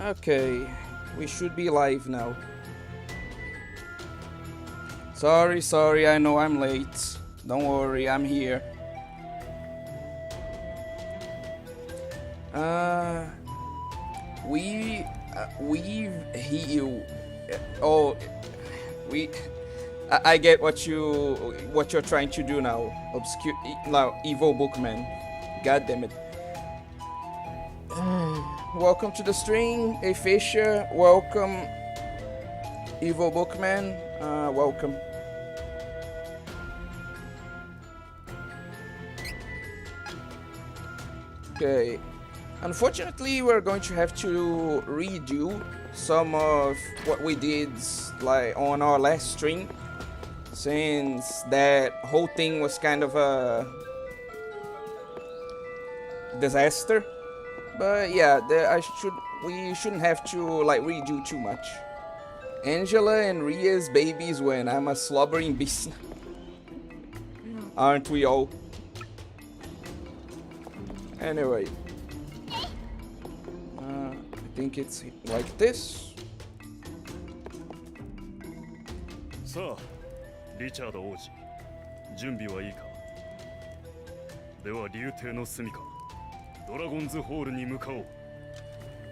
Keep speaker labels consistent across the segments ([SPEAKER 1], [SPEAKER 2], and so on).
[SPEAKER 1] Okay, we should be live now. Sorry, I know I'm late. Don't worry, I'm here. Uh, we've healed. Oh, we. I get what you're trying to do now. Obscure, now evil bookman. God damn it. Welcome to the stream, A Fisher. Welcome, evil bookman. Welcome. Okay. Unfortunately, we're going to have to redo some of what we did like on our last stream, since that whole thing was kind of a disaster. But yeah, we shouldn't have to like redo too much. Angela and Ria's babies when I'm a slobbering beast. Aren't we all? Anyway. I think it's like this.
[SPEAKER 2] さあ、リチャード王子、準備はいいか。では竜帝の住処、ドラゴンズホールに向かおう。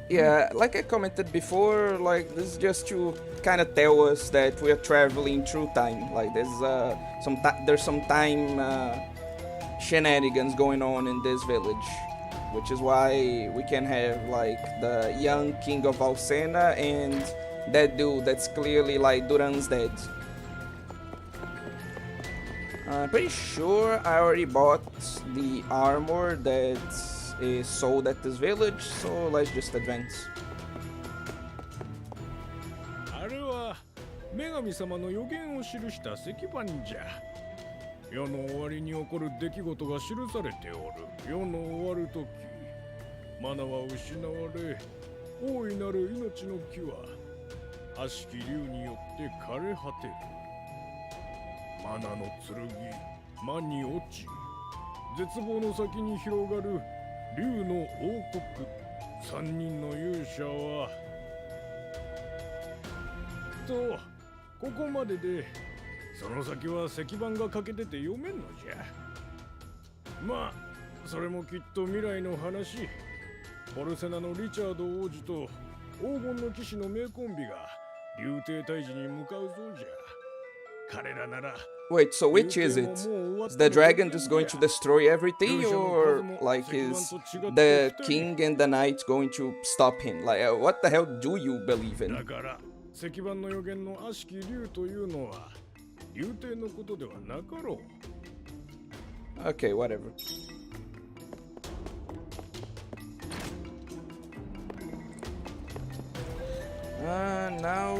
[SPEAKER 1] Yeah, like I commented before, like this is just to kind of tell us that we are traveling through time. Like there's some time shenanigans going on in this village, which is why we can have like the young king of Alcena and that dude that's clearly like Duran's dad. I'm pretty sure I already bought the armor that is sold at this village, so let's just advance.
[SPEAKER 3] あれは女神様の予言を記した石板じゃ。世の終わりに起こる出来事が記されておる。世の終わる時、マナは失われ、大いなる命の木は悪しき竜によって枯れ果てる。マナの剣、魔に落ち、絶望の先に広がる竜の王国。三人の勇者はとここまでで、その先は石板が欠けてて読めんのじゃ。まあそれもきっと未来の話。ポルセナのリチャード王子と黄金の騎士の名コンビが竜帝退治に向かうそうじゃ。彼らなら
[SPEAKER 1] Wait, so which is it? Is the dragon just going to destroy everything, or like is the king and the knight going to stop him? Like, what the hell do you believe in?
[SPEAKER 3] だから石板の予言の悪しき竜というのは竜帝のことではなかろう。
[SPEAKER 1] Okay, whatever. Now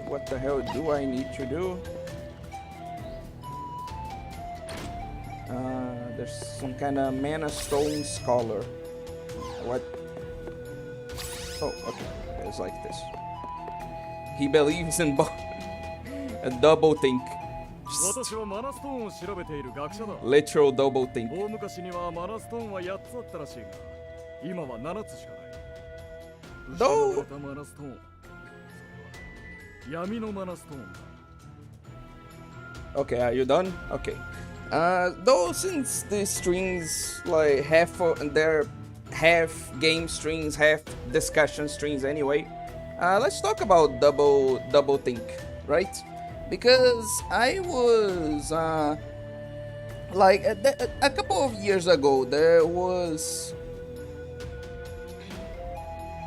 [SPEAKER 1] what the hell do I need to do? There's some kind of mana stone scholar. What? Oh, okay. It's like this. He believes in a double think.
[SPEAKER 2] 私はマナストーンを調べている学者だ。
[SPEAKER 1] Literal double think.
[SPEAKER 2] 大昔にはマナストーンは8つあったらしいが、今は7つしかない。失われたマナストーン。闇のマナストーンだ。
[SPEAKER 1] Okay, are you done? Okay. Though since the strings like they're half game strings, half discussion strings anyway. Let's talk about double think, right? Because I was like a couple of years ago there was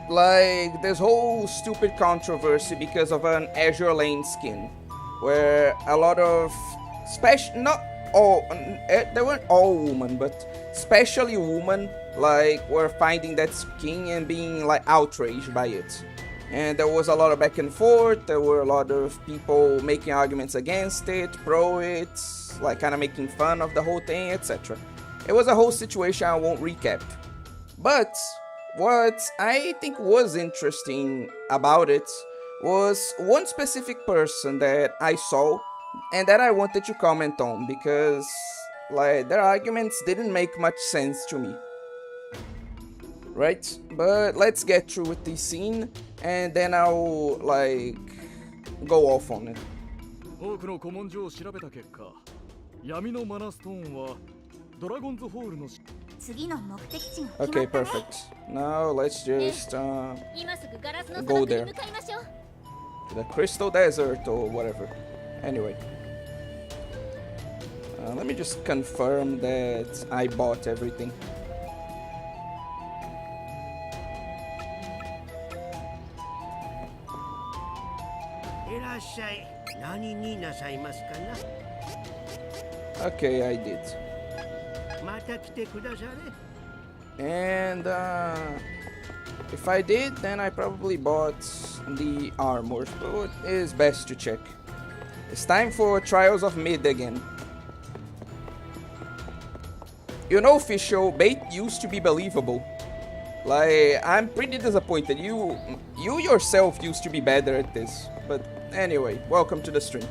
[SPEAKER 1] like this whole stupid controversy because of an Azure Lane skin, where a lot of not all, they weren't all women, but especially women like were finding that skin and being like outraged by it. And there was a lot of back and forth. There were a lot of people making arguments against it, pro it, like kind of making fun of the whole thing, etc. It was a whole situation I won't recap. But what I think was interesting about it was one specific person that I saw and that I wanted to comment on, because like their arguments didn't make much sense to me. right? But let's get through with this scene, and then I'll like go off on it.
[SPEAKER 2] 多くの古文書を調べた結果、闇のマナストーンはドラゴンズホールの
[SPEAKER 1] Okay, perfect. Now let's just go there. To the Crystal Desert or whatever. Anyway. Let me just confirm that I bought everything. Okay, I did. And if I did, then I probably bought the armors, but it is best to check. It's time for Trials of Mid again. You know, Official, Bait used to be believable. Like, I'm pretty disappointed. You yourself used to be better at this. But anyway, welcome to the stream.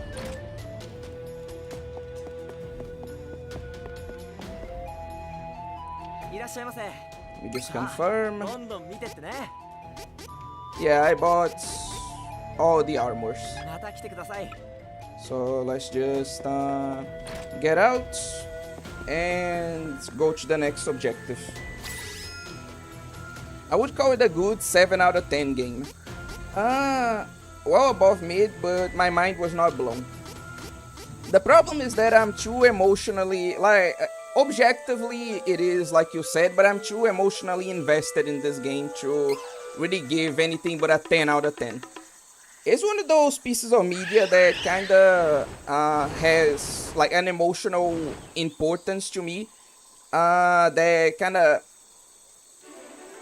[SPEAKER 1] Let me just confirm. Yeah, I bought all the armors. So let's just get out and go to the next objective. I would call it a good 7 out of 10 game. Well above mid, but my mind was not blown. The problem is that I'm too emotionally, like, objectively it is like you said, but I'm too emotionally invested in this game to really give anything but a 10 out of 10. It's one of those pieces of media that kinda has like an emotional importance to me, that kinda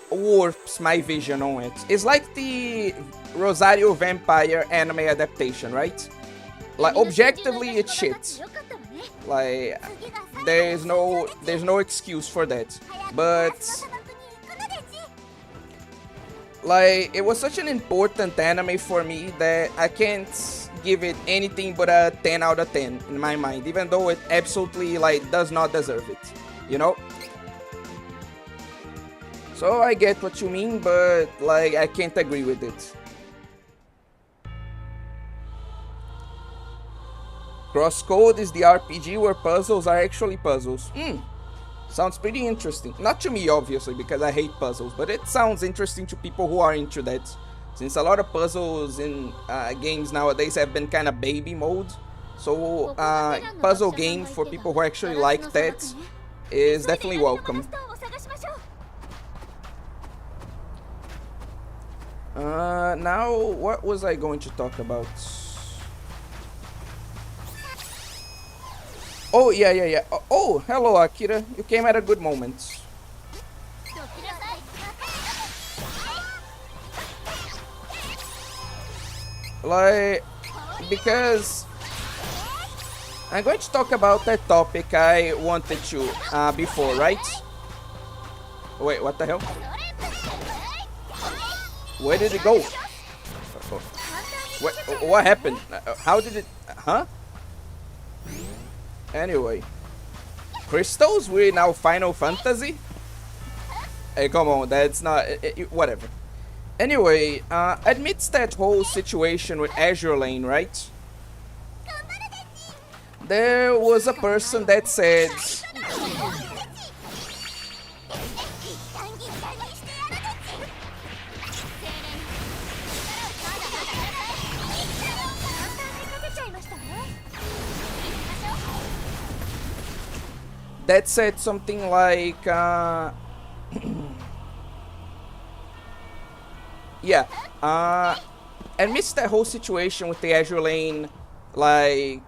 [SPEAKER 1] warps my vision on it. It's like the Rosario Vampire anime adaptation, right? Like, objectively it's shit. Like, there's no excuse for that. But like, it was such an important anime for me that I can't give it anything but a 10 out of 10 in my mind, even though it absolutely like does not deserve it, you know? So I get what you mean, but like, I can't agree with it. Crosscode is the RPG where puzzles are actually puzzles. Sounds pretty interesting. Not to me, obviously, because I hate puzzles, but it sounds interesting to people who are into that. Since a lot of puzzles in games nowadays have been kind of baby mode. So, puzzle game for people who actually like that is definitely welcome. Now, what was I going to talk about? Oh, yeah. Oh, hello, Akira. You came at a good moment. Like, because I'm going to talk about that topic I wanted to before, right? Wait, what the hell? Where did it go? What happened? How did it... Huh? Anyway, crystals? We're now Final Fantasy? Hey, come on, that's not... whatever. Anyway, amidst that whole situation with Azure Lane, right? There was a person that said... that said something like, yeah, amidst that whole situation with the Azure Lane, like,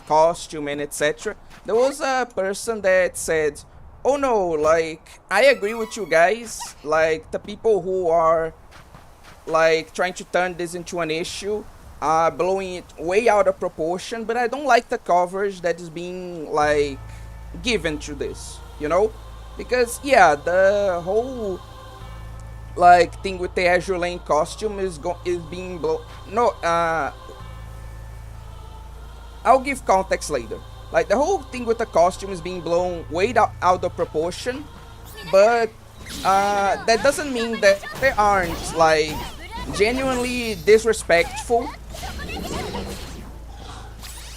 [SPEAKER 1] costume and etc., there was a person that said, oh no, like, I agree with you guys, like, the people who are, like, trying to turn this into an issue are blowing it way out of proportion, but I don't like the coverage that is being, like, given to this, you know? Because, yeah, the whole, like, thing with the Azure Lane costume is being blown... No, I'll give context later. Like, the whole thing with the costume is being blown way out of proportion, but that doesn't mean that they aren't like genuinely disrespectful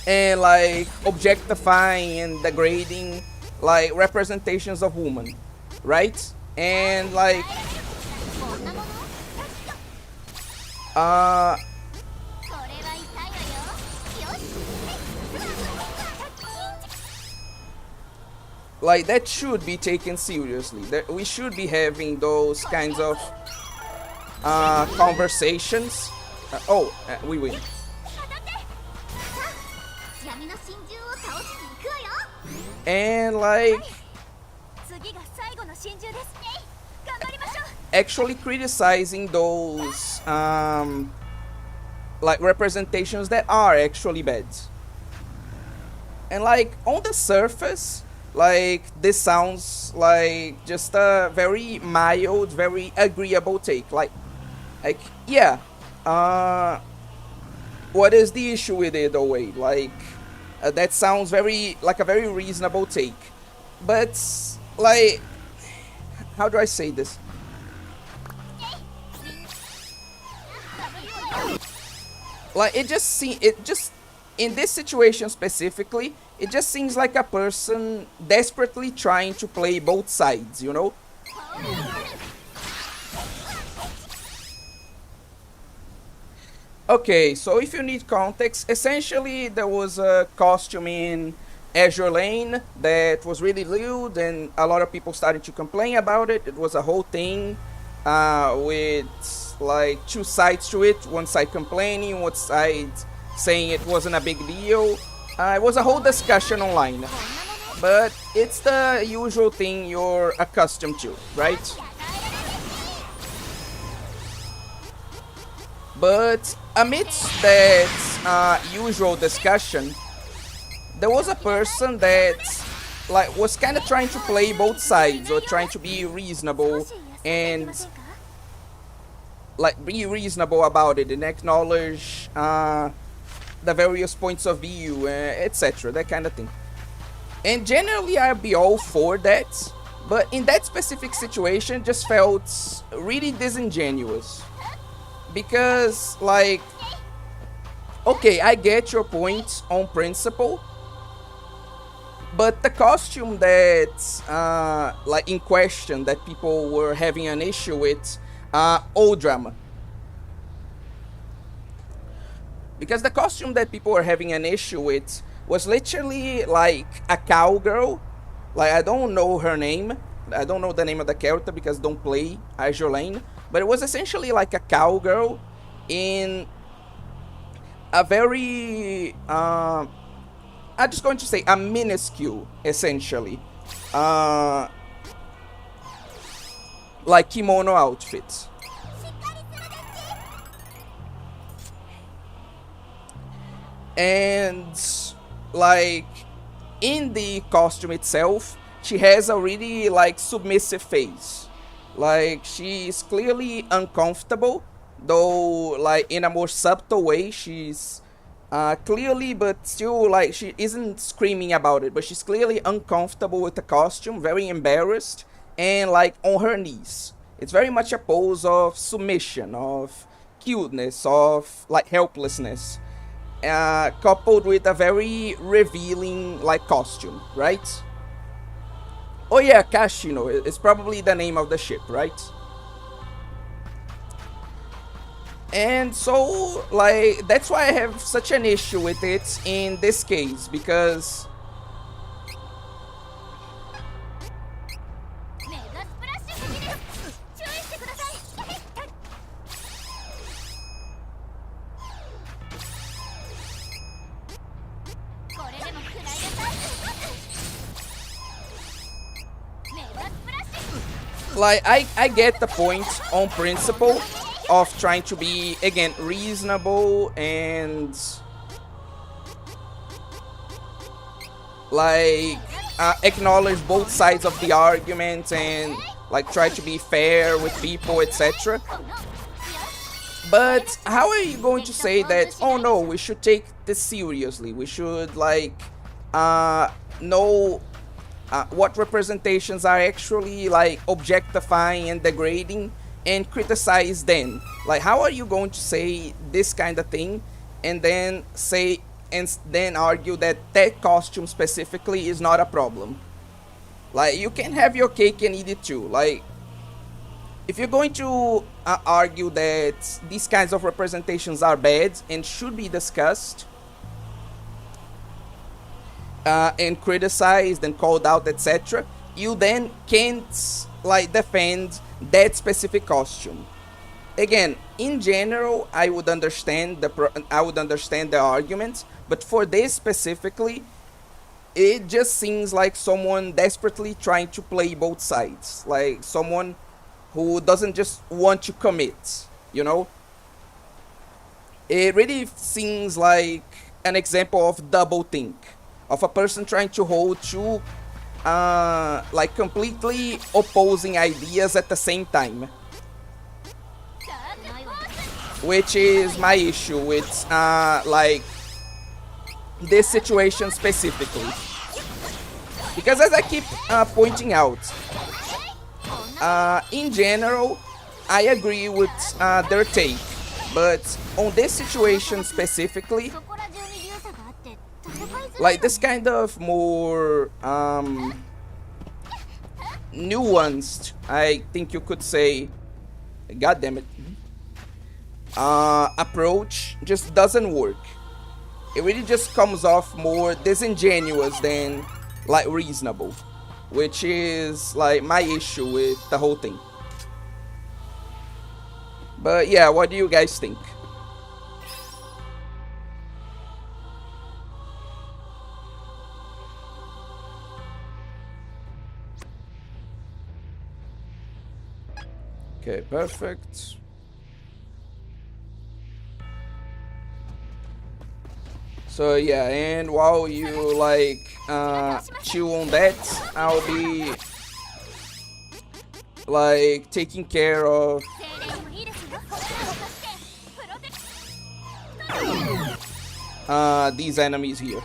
[SPEAKER 1] and like objectifying and degrading like representations of women, right? And like like that should be taken seriously. That we should be having those kinds of conversations. We win. And like actually criticizing those like representations that are actually bad. And like on the surface, like this sounds like just a very mild, very agreeable take. Like yeah, what is the issue with it, though? Wait, like that sounds very like a very reasonable take, but like how do I say this? Like it just in this situation specifically, it just seems like a person desperately trying to play both sides, you know? Okay, so if you need context, essentially there was a costume in Azure Lane that was really lewd and a lot of people started to complain about it. It was a whole thing with like two sides to it. One side complaining, one side saying it wasn't a big deal. It was a whole discussion online. But it's the usual thing you're accustomed to, right? But amidst that usual discussion, there was a person that like was kind of trying to play both sides or trying to be reasonable and like be reasonable about it and acknowledge the various points of view, etc., that kind of thing. And generally I'd be all for that, but in that specific situation just felt really disingenuous. Because like, okay, I get your point on principle, but the costume that like in question that people were having an issue with, old drama. Because the costume that people were having an issue with was literally like a cowgirl. Like I don't know her name. I don't know the name of the character because I don't play Azure Lane. But it was essentially like a cowgirl in a very, I'm just going to say a minuscule, essentially, like kimono outfit. And like in the costume itself, she has a really like submissive face. Like she's clearly uncomfortable, though like in a more subtle way. She's clearly, but still like she isn't screaming about it, but she's clearly uncomfortable with the costume, very embarrassed, and like on her knees. It's very much a pose of submission, of cuteness, of like helplessness, coupled with a very revealing like costume, right? Oh yeah, Kashino is probably the name of the ship, right? And so, like, that's why I have such an issue with it in this case, because like I get the point on principle of trying to be again reasonable and like acknowledge both sides of the argument and like try to be fair with people, etc. But how are you going to say that, oh no, we should take this seriously, we should like know what representations are actually like objectifying and degrading, and criticize them. Like, how are you going to say this kind of thing and then say and then argue that that costume specifically is not a problem? Like, you can have your cake and eat it too. Like, if you're going to argue that these kinds of representations are bad and should be discussed and criticized and called out, etc., you then can't like defend that specific costume. Again, in general, I would understand the arguments, but for this specifically, it just seems like someone desperately trying to play both sides, like someone who doesn't just want to commit, you know? It really seems like an example of doublethink, of a person trying to hold two like completely opposing ideas at the same time, which is my issue with like this situation specifically, because as I keep pointing out, in general I agree with their take, but on this situation specifically, like this kind of more nuanced, I think you could say, god damn it, approach just doesn't work. It really just comes off more disingenuous than like reasonable, which is like my issue with the whole thing. But yeah, what do you guys think? Okay, perfect. So yeah, and while you like chew on that, I'll be like taking care of these enemies here.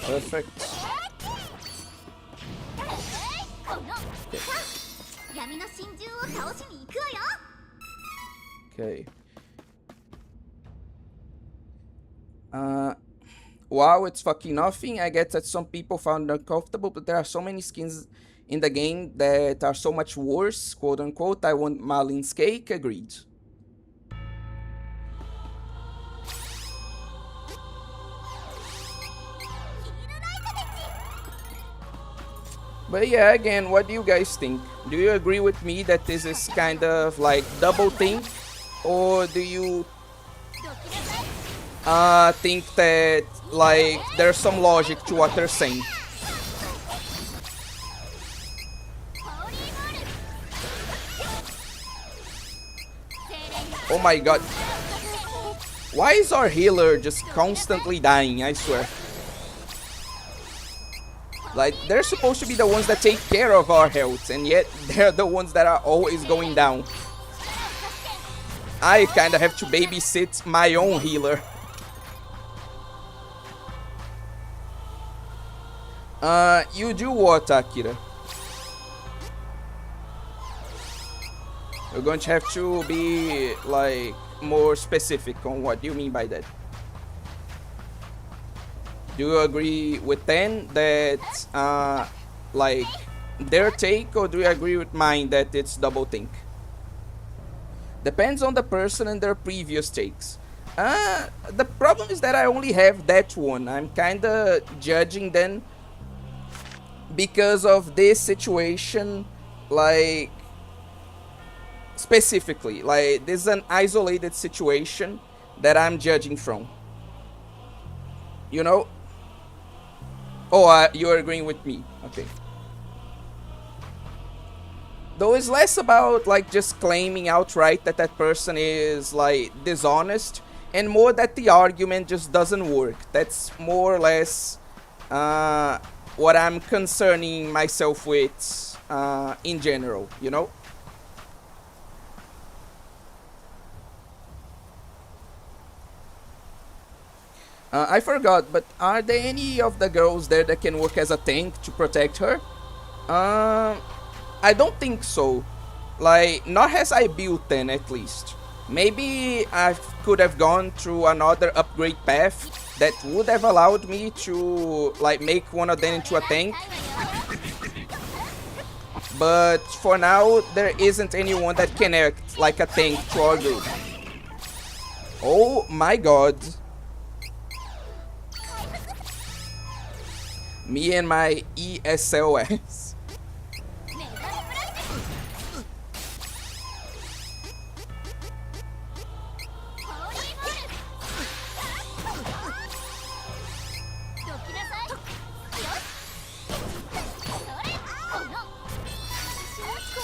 [SPEAKER 1] Perfect. Okay. Wow, it's fucking nothing. I get that some people found it uncomfortable, but there are so many skins in the game that are so much worse, quote unquote. I want Marlene's cake. Agreed. But yeah, again, what do you guys think? Do you agree with me that this is kind of like doublethink? Or do you think that like there's some logic to what they're saying? Oh my god. Why is our healer just constantly dying? I swear. Like, they're supposed to be the ones that take care of our health, and yet they're the ones that are always going down. I kinda have to babysit my own healer. You do what, Akira? You're going to have to be, like, more specific on what you mean by that. Do you agree with them that, like, their take, or do you agree with mine that it's doublethink? Depends on the person and their previous takes. The problem is that I only have that one. I'm kinda judging them because of this situation, like, specifically. Like, this is an isolated situation that I'm judging from. You know? Oh, you're agreeing with me. Okay. Though it's less about like just claiming outright that that person is like dishonest, and more that the argument just doesn't work. That's more or less what I'm concerning myself with in general, you know? I forgot, but are there any of the girls there that can work as a tank to protect her? I don't think so. Like, not as I built then, at least. Maybe I could have gone through another upgrade path that would have allowed me to, like, make one of them into a tank. But for now, there isn't anyone that can act like a tank to our group. Oh my god. Me and my ESLS.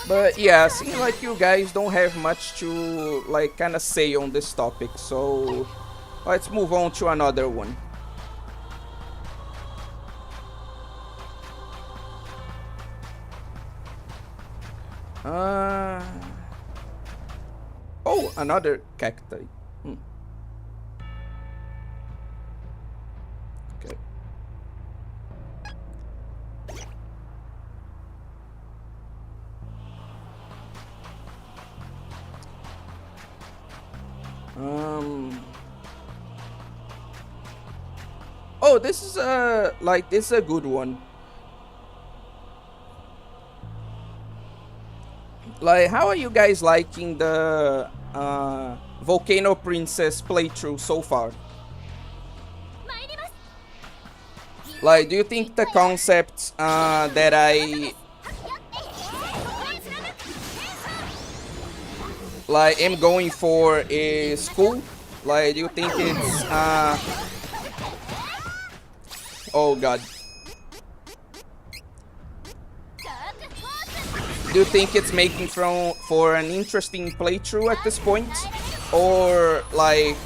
[SPEAKER 1] But yeah, seems like you guys don't have much to like kind of say on this topic, so let's move on to another one. Oh, another cacti. Okay. Oh, this is this is a good one. Like, how are you guys liking the Volcano Princess playthrough so far? Like, do you think the concept that I am going for is cool? Like, do you think it's oh god. Do you think it's making for an interesting playthrough at this point? Or like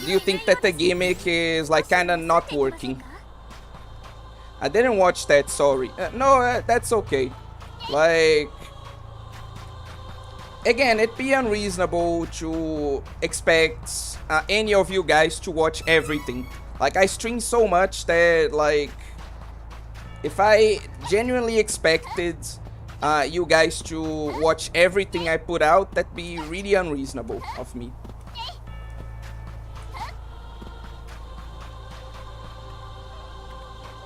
[SPEAKER 1] do you think that the gimmick is like kinda not working? I didn't watch that, sorry. No, that's okay. Like, again, it'd be unreasonable to expect any of you guys to watch everything. Like, I stream so much that, like, if I genuinely expected you guys to watch everything I put out, that'd be really unreasonable of me.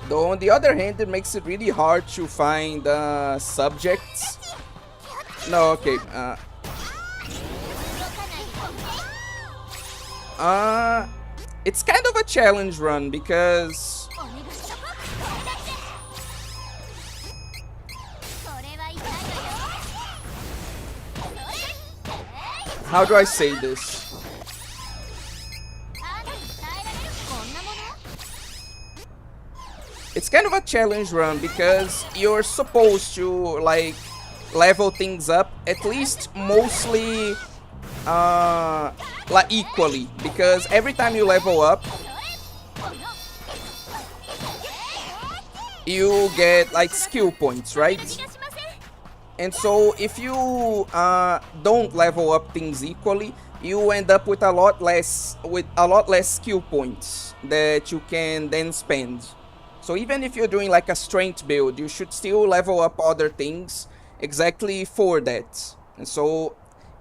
[SPEAKER 1] Though, on the other hand, it makes it really hard to find subjects. No, okay. It's kind of a challenge run because how do I say this? It's kind of a challenge run because you're supposed to like level things up at least mostly like equally, because every time you level up you get like skill points, right? And so if you don't level up things equally, you end up with a lot less skill points that you can then spend. So even if you're doing like a strength build, you should still level up other things exactly for that. And so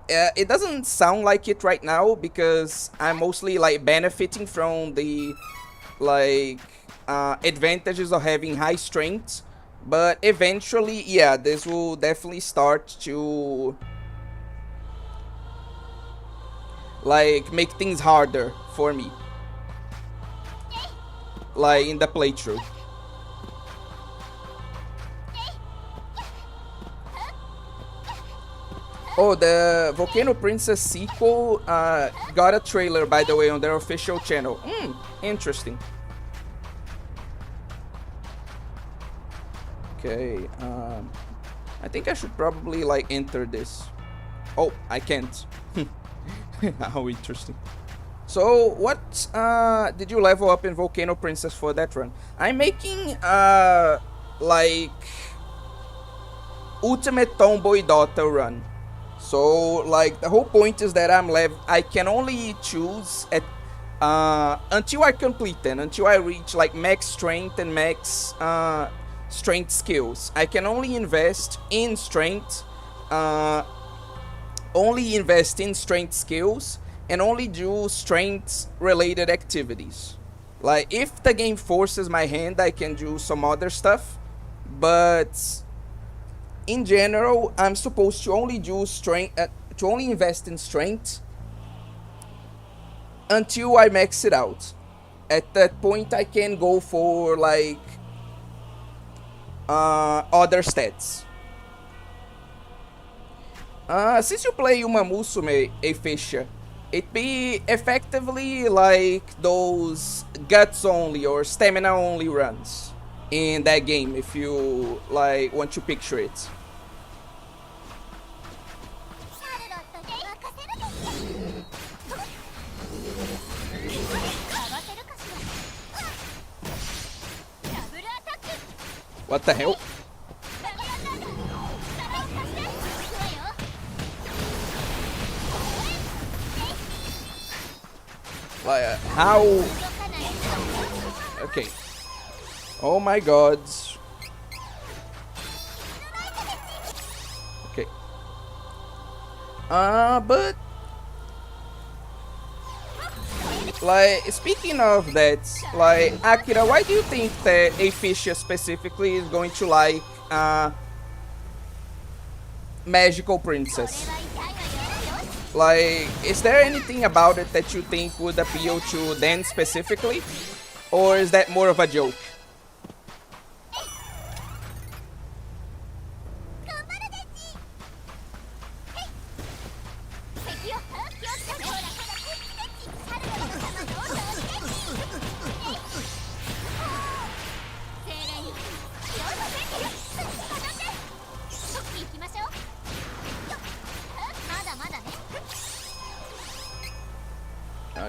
[SPEAKER 1] it doesn't sound like it right now because I'm mostly like benefiting from the like advantages of having high strength. But eventually, yeah, this will definitely start to like make things harder for me, like in the playthrough. Oh, the Volcano Princess sequel got a trailer, by the way, on their official channel. Interesting. Okay, I think I should probably like enter this. Oh, I can't. How interesting. So what did you level up in Volcano Princess for that run? I'm making like ultimate tomboy daughter run. So like the whole point is that I can only choose at until I complete them, until I reach like max strength and max strength skills. I can only invest in strength, skills, and only do strength related activities. Like if the game forces my hand, I can do some other stuff, but in general, I'm supposed to only do strength, to only invest in strength until I max it out. At that point, I can go for like other stats. Since you play Uma Musume, a Fisher, it be effectively like those guts only or stamina only runs in that game, if you like want to picture it. What the hell? Like, how? Okay. Oh my god. Okay. But like, speaking of that, like, Akira, why do you think that a Fisher specifically is going to like Magical Princess? Like, is there anything about it that you think would appeal to Dan specifically? Or is that more of a joke?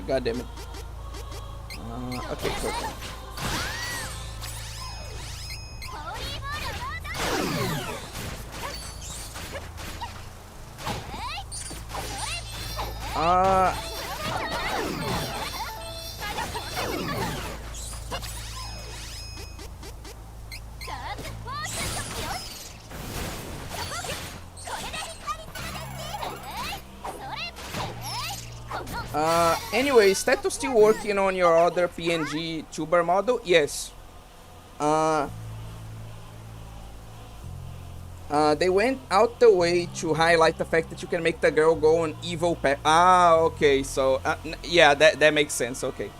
[SPEAKER 1] God damn it. Okay, cool. Anyway, is Teto still working on your other PNG tuber model? Yes. They went out the way to highlight the fact that you can make the girl go on evil path. Ah, okay, so, yeah, that makes sense, okay.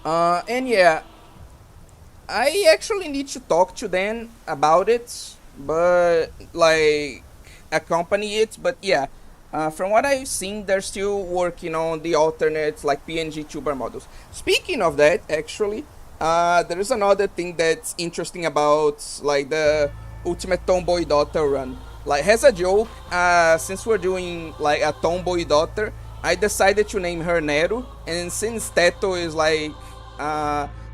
[SPEAKER 1] And yeah, I actually need to talk to them about it, but, like, accompany it, but yeah. From what I've seen, they're still working on the alternate, like, PNG tuber models. Speaking of that, actually, there is another thing that's interesting about, like, the Ultimate Tomboy Daughter run. Like, as a joke, since we're doing, like, a Tomboy Daughter, I decided to name her Neru, and since Teto is, like,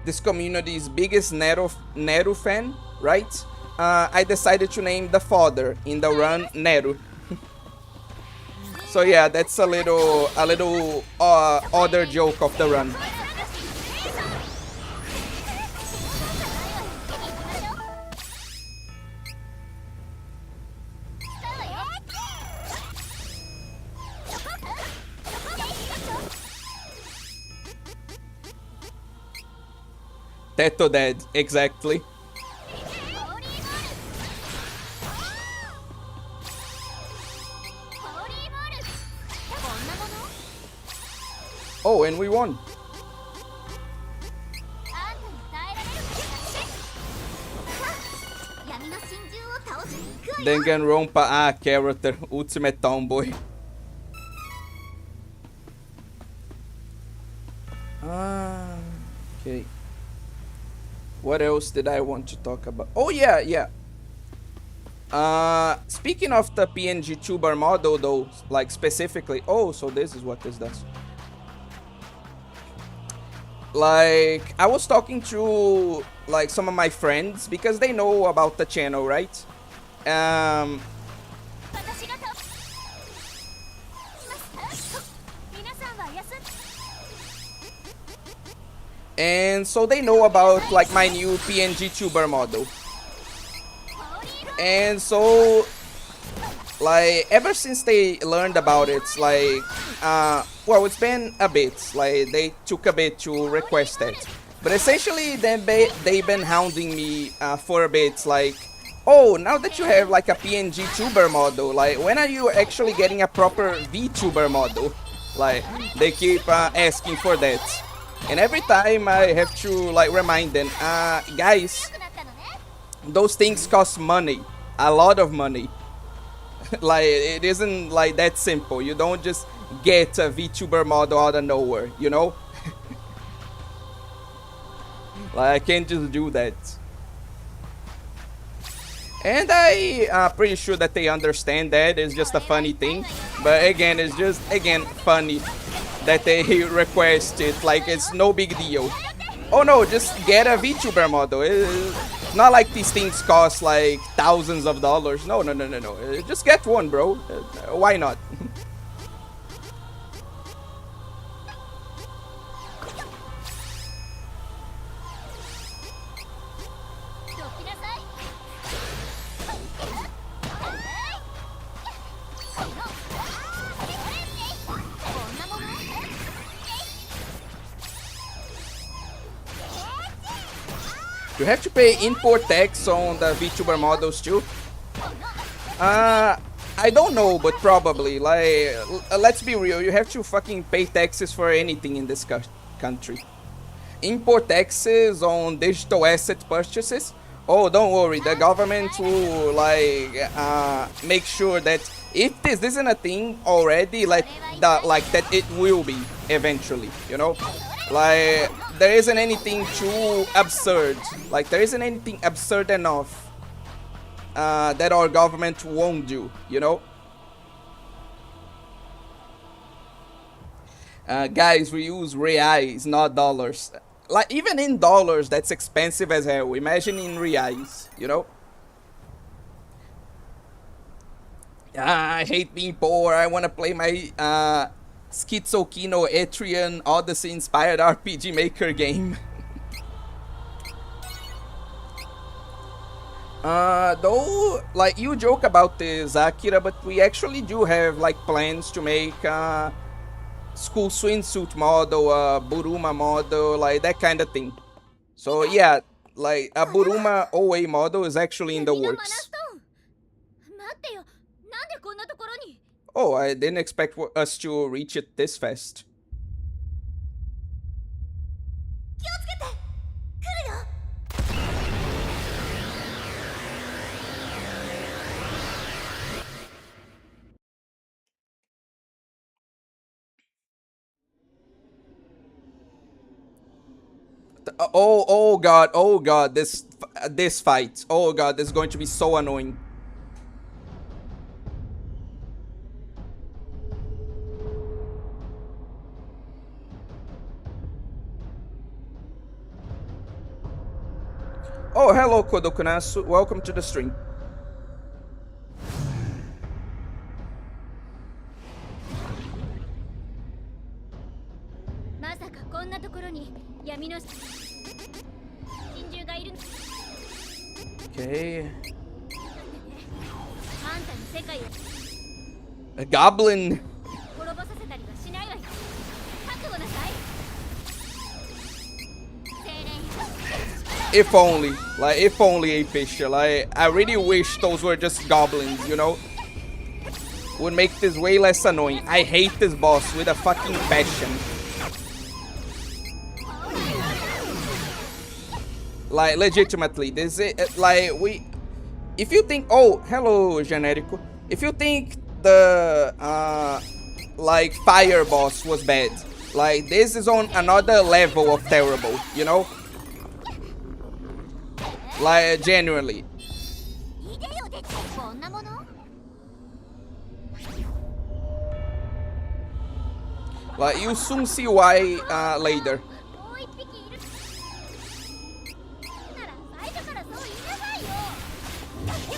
[SPEAKER 1] this community's biggest Neru fan, right? I decided to name the father in the run Neru. So yeah, that's a little other joke of the run. Teto dead, exactly. Oh, and we won. Danganronpa character, Ultimate Tomboy. Okay. What else did I want to talk about? Oh yeah. Speaking of the PNG tuber model though, like specifically, oh, so this is what this does. Like, I was talking to like some of my friends because they know about the channel, right? And so they know about like my new PNG tuber model. And so like ever since they learned about it, it's like well, it's been a bit, like they took a bit to request it, but essentially they've been hounding me for a bit, like, oh, now that you have like a PNG tuber model, like when are you actually getting a proper VTuber model? Like they keep asking for that, and every time I have to like remind them, guys, those things cost money, a lot of money. Like, it isn't like that simple. You don't just get a VTuber model out of nowhere, you know? Like, I can't just do that. And I'm pretty sure that they understand that. It's just a funny thing. But again, it's just, again, funny that they request it. Like, it's no big deal. Oh no, just get a VTuber model. It's not like these things cost like thousands of dollars. No. Just get one, bro. Why not? You have to pay import tax on the VTuber models too? I don't know, but probably. Like, let's be real, you have to fucking pay taxes for anything in this country. Import taxes on digital asset purchases? Oh, don't worry, the government will like make sure that if this isn't a thing already, like that it will be eventually, you know? Like, there isn't anything too absurd. Like, there isn't anything absurd enough that our government won't do, you know? Guys, we use reais, not dollars. Like, even in dollars, that's expensive as hell. Imagine in reais, you know? I hate being poor. I want to play my Schizokino Etrian Odyssey inspired RPG Maker game. Though, like, you joke about this, Akira, but we actually do have like plans to make school swimsuit model, Buruma model, like that kind of thing. So yeah, like a Buruma OA model is actually in the works. Oh, I didn't expect us to reach it this fast. Oh god, this fight. Oh god, this is going to be so annoying. Oh, hello, Kodokunasu. Welcome to the stream. Okay. A goblin. If only, like, if only a fisher. Like, I really wish those were just goblins, you know? Would make this way less annoying. I hate this boss with a fucking passion. Like, legitimately, this is, like, if you think, oh, hello, Generico. If you think the, like, fire boss was bad, like, this is on another level of terrible, you know? Like, genuinely. Like, you'll soon see why later.
[SPEAKER 4] もう一匹いるなら最初からそう言いなさいよ。そ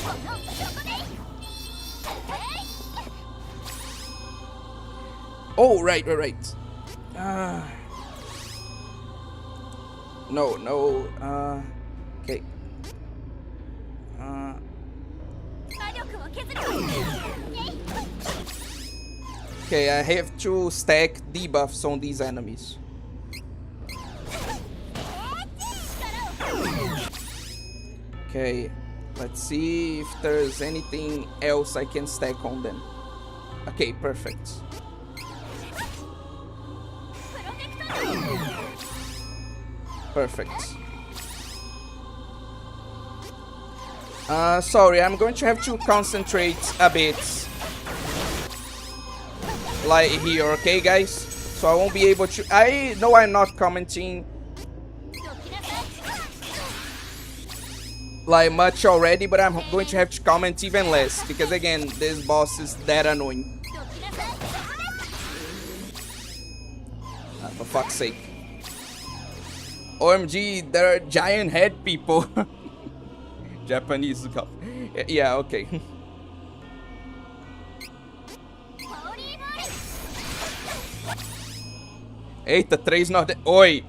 [SPEAKER 4] こで
[SPEAKER 1] Oh, right. No. Okay.
[SPEAKER 4] 魔力を削る
[SPEAKER 1] Okay, I have to stack debuffs on these enemies. Okay, let's see if there's anything else I can stack on them. Okay, perfect. Perfect. Sorry, I'm going to have to concentrate a bit. Like here, okay guys? So I won't be able to... I know I'm not commenting like much already, but I'm going to have to comment even less. Because again, this boss is that annoying. For fuck's sake. OMG, there are giant head people. Japanese. Yeah, okay. Eita, 3 norde... Oi.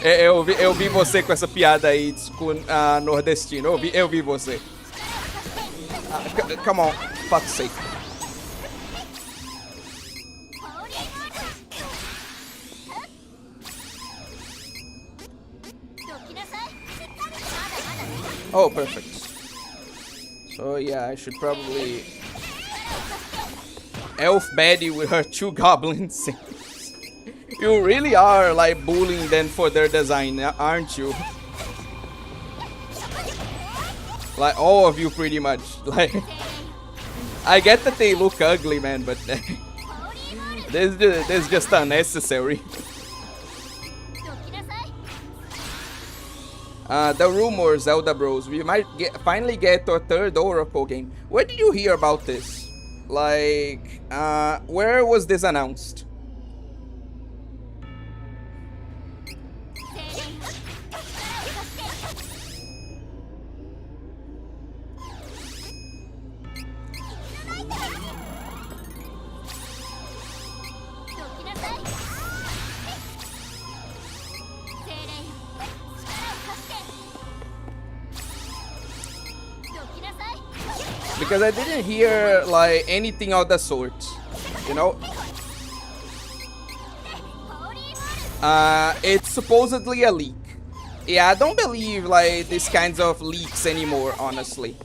[SPEAKER 1] Eu vi você com essa piada aí com nordestino. Eu vi você. Come on, fuck's sake. Oh, perfect. So yeah, I should probably... Elf Betty with her 2 goblins. You really are like bullying them for their design, aren't you? Like all of you pretty much. Like, I get that they look ugly, man, but this is just unnecessary. The rumors, Zelda Bros. We might finally get to a 3rd Oracle game. Where did you hear about this? Like, where was this announced? Because I didn't hear like anything of the sort, you know. It's supposedly a leak. Yeah, I don't believe like these kinds of leaks anymore, honestly.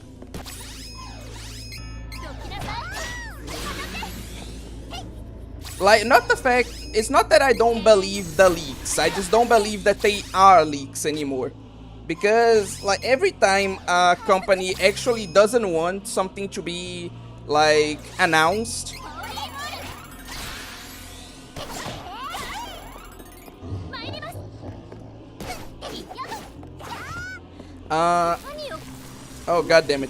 [SPEAKER 1] Like, not the fact, it's not that I don't believe the leaks, I just don't believe that they are leaks anymore. Because like every time a company actually doesn't want something to be like announced, oh god damn it.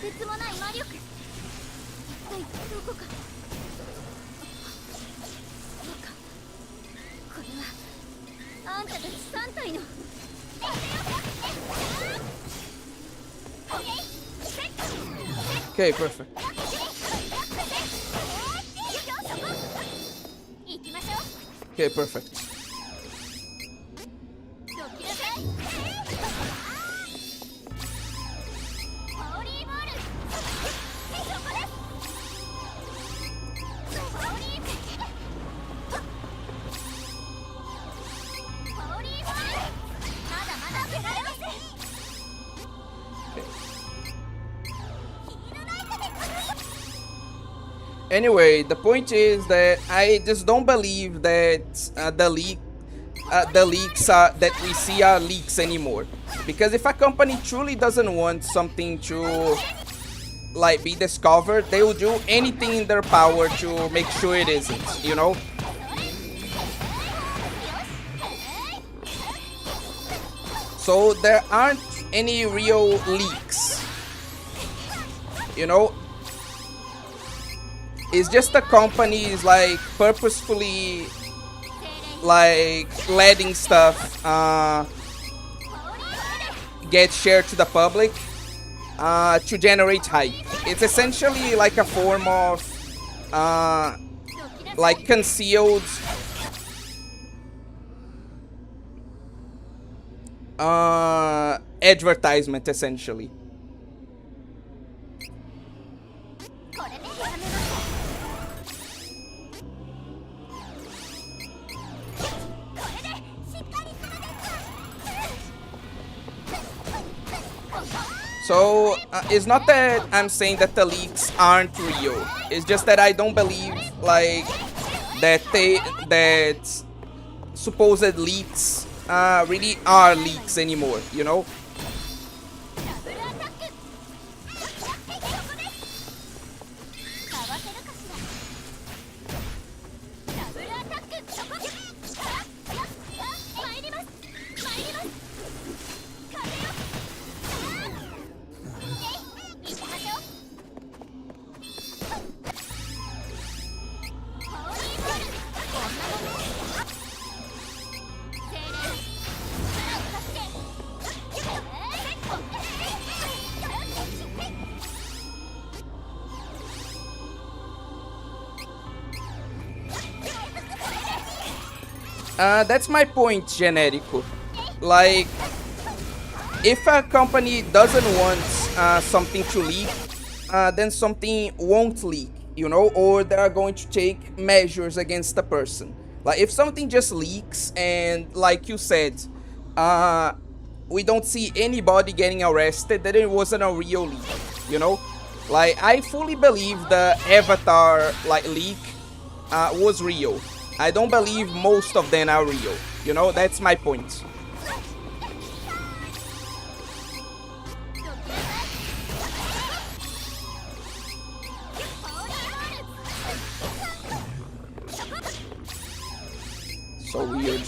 [SPEAKER 1] Okay, perfect. Okay, perfect. Anyway, the point is that I just don't believe that the leaks that we see are leaks anymore. Because if a company truly doesn't want something to like be discovered, they will do anything in their power to make sure it isn't, you know? So there aren't any real leaks, you know? It's just the companies like purposefully like letting stuff get shared to the public to generate hype. It's essentially like a form of like concealed advertisement, essentially. So it's not that I'm saying that the leaks aren't real. It's just that I don't believe like that supposed leaks really are leaks anymore, you know? That's my point, Generico. Like, if a company doesn't want something to leak, then something won't leak, you know, or they are going to take measures against the person. Like, if something just leaks and, like you said, we don't see anybody getting arrested, then it wasn't a real leak, you know? Like, I fully believe the Avatar, like, leak was real. I don't believe most of them are real. You know, that's my point. So weird.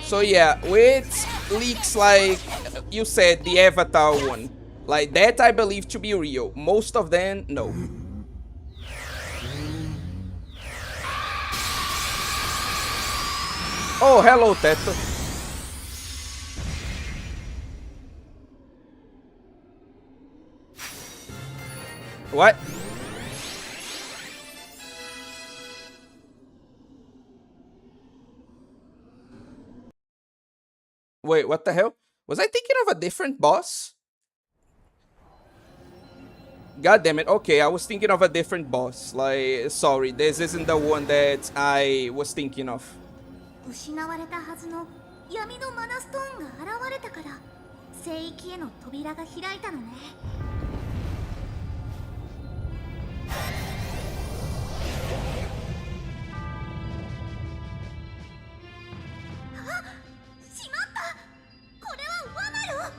[SPEAKER 1] So yeah, with leaks like you said, the Avatar one, like that I believe to be real. Most of them, no. Oh, hello, Teto. What? Wait, what the hell? Was I thinking of a different boss? God damn it. Okay, I was thinking of a different boss. Like, sorry, this isn't the one that I was thinking of.
[SPEAKER 4] 失われたはずの闇のマナストーンが現れたから聖域への扉が開いたのね。あ、しまった。これは罠よ。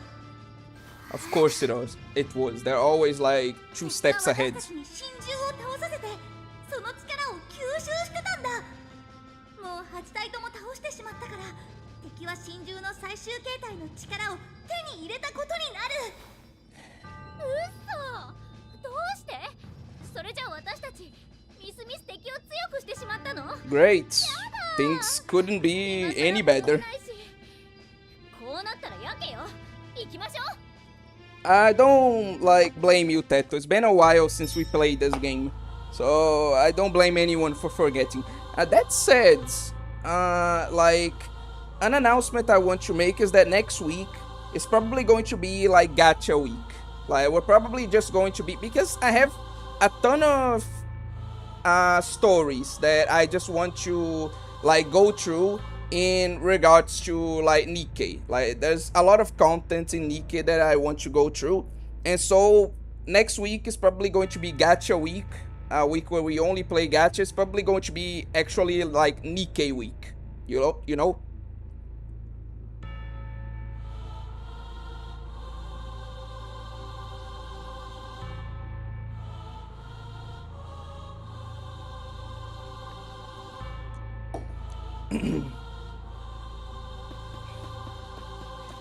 [SPEAKER 1] Of course it was. It was. They're always like 2 steps ahead.
[SPEAKER 4] 私たちに真珠を倒させてその力を吸収してたんだ。もう8体とも倒してしまったから敵は真珠の最終形態の力を手に入れたことになる。嘘。どうして？それじゃあ私たちみすみす敵を強くしてしまったの？
[SPEAKER 1] Great. Things couldn't be any better.
[SPEAKER 4] こうなったらやけよ。行きましょう。
[SPEAKER 1] I don't like blame you, Teto. It's been a while since we played this game, so I don't blame anyone for forgetting. That said, like an announcement I want to make is that next week is probably going to be like gacha week. Like we're probably just going to be, because I have a ton of stories that I just want to like go through in regards to like Nikkei. Like there's a lot of content in Nikkei that I want to go through, and so next week is probably going to be gacha week, a week where we only play gacha. It's probably going to be actually like Nikkei week, you know.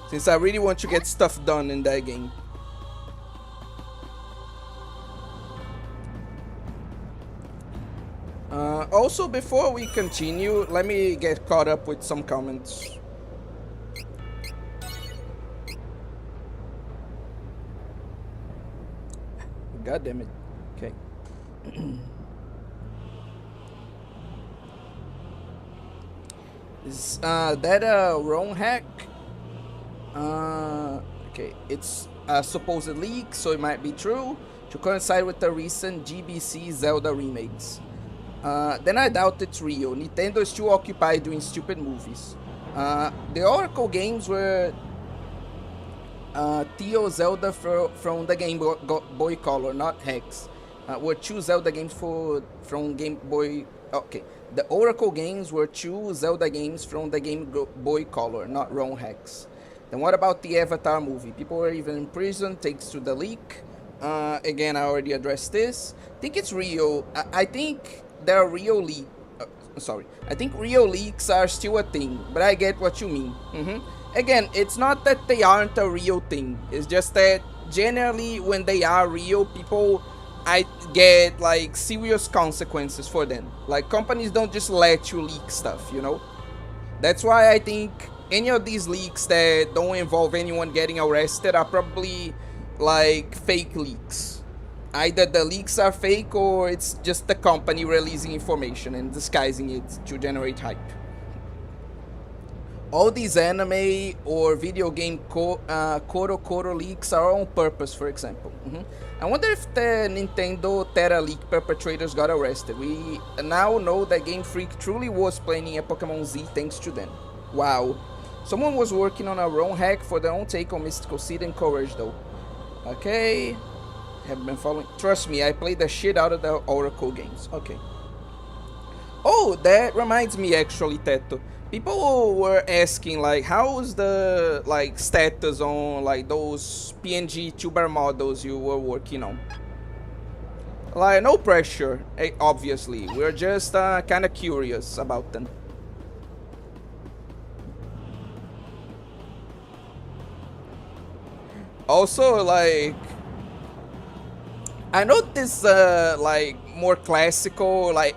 [SPEAKER 1] Since I really want to get stuff done in that game. Also, before we continue, let me get caught up with some comments. God damn it. Okay. Is that a wrong hack? Okay, it's a supposed leak, so it might be true, to coincide with the recent GBC Zelda remakes. Then I doubt it's real. Nintendo is too occupied doing stupid movies. The Oracle games were Theo Zelda from the Game Boy Color, not Hex. Were two Zelda games from Game Boy. Okay, the Oracle games were two Zelda games from the Game Boy Color, not ROM Hex. Then what about the Avatar movie? People were even in prison thanks to the leak. Again, I already addressed this. I think it's real. I think there are real leaks. Sorry, I think real leaks are still a thing, but I get what you mean. Again, it's not that they aren't a real thing. It's just that generally when they are real, people I get like serious consequences for them. Like companies don't just let you leak stuff, you know? That's why I think any of these leaks that don't involve anyone getting arrested are probably like fake leaks. Either the leaks are fake or it's just the company releasing information and disguising it to generate hype. All these anime or video game Koro leaks are on purpose, for example. I wonder if the Nintendo Terra leak perpetrators got arrested. We now know that Game Freak truly was planning a Pokemon Z thanks to them. Wow. Someone was working on a ROM hack for their own take on Mystical Seed and Courage though. Okay. Have been following. Trust me, I played the shit out of the Oracle games. Okay. Oh, that reminds me actually, Teto. People were asking like, how's the like status on like those PNG tuber models you were working on? Like, no pressure, obviously. We're just kind of curious about them. Also, like, I know this like more classical, like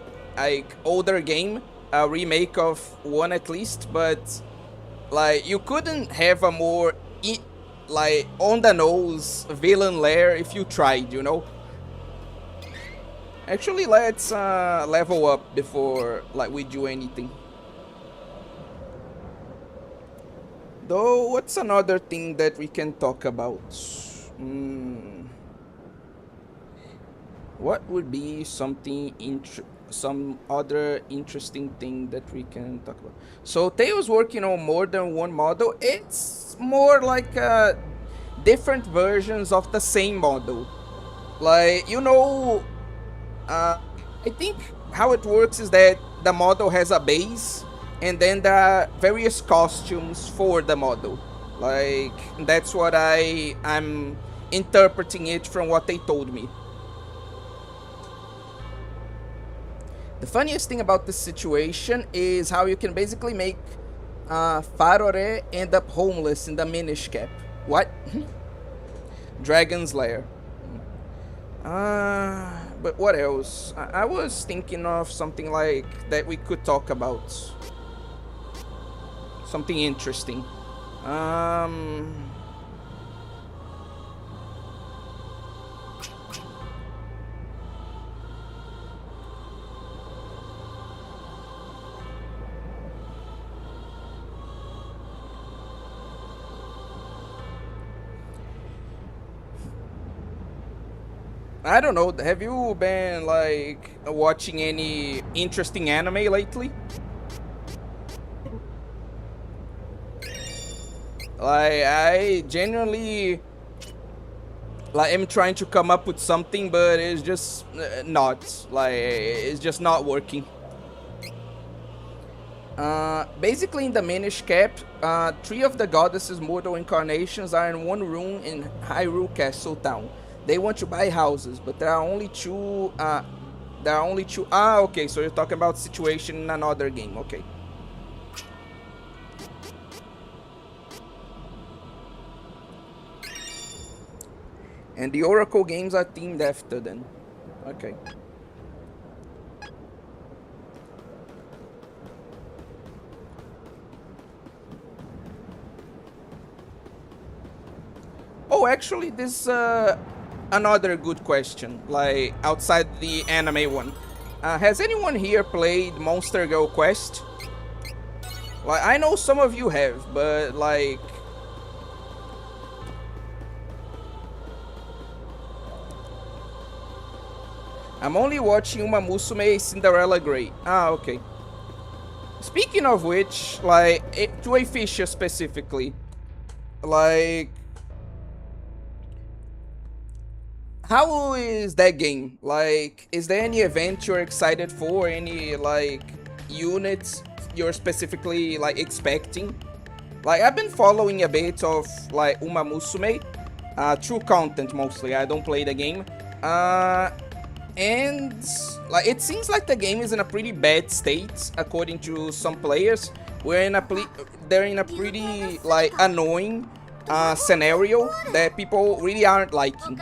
[SPEAKER 1] older game, a remake of one at least, but like you couldn't have a more like on the nose villain lair if you tried, you know. Actually, let's level up before like we do anything. Though, what's another thing that we can talk about? What would be something some other interesting thing that we can talk about? So Tails working on more than one model. It's more like different versions of the same model. Like, you know, I think how it works is that the model has a base and then there are various costumes for the model. Like, that's what I'm interpreting it from what they told me. The funniest thing about this situation is how you can basically make Farore end up homeless in the Minish Cap. What? Dragon's Lair. But what else? I was thinking of something like that we could talk about. Something interesting. I don't know, have you been like watching any interesting anime lately? Like, I genuinely like am trying to come up with something, but it's just not, like, it's just not working. Basically in the Minish Cap, 3 of the goddesses' mortal incarnations are in one room in Hyrule Castle Town. They want to buy houses, but there are only two. Okay, so you're talking about situation in another game. Okay. And the Oracle games are themed after them. Okay. Oh, actually, this another good question, like outside the anime one. Has anyone here played Monster Girl Quest? Like, I know some of you have, but like... I'm only watching Uma Musume Cinderella Grey. Ah, okay. Speaking of which, like, to a Fisher specifically, like... How is that game? Like, is there any event you're excited for? Any, like, units you're specifically, like, expecting? Like, I've been following a bit of, like, Uma Musume, through content mostly. I don't play the game. And, like, it seems like the game is in a pretty bad state, according to some players. They're in a pretty, like, annoying scenario that people really aren't liking.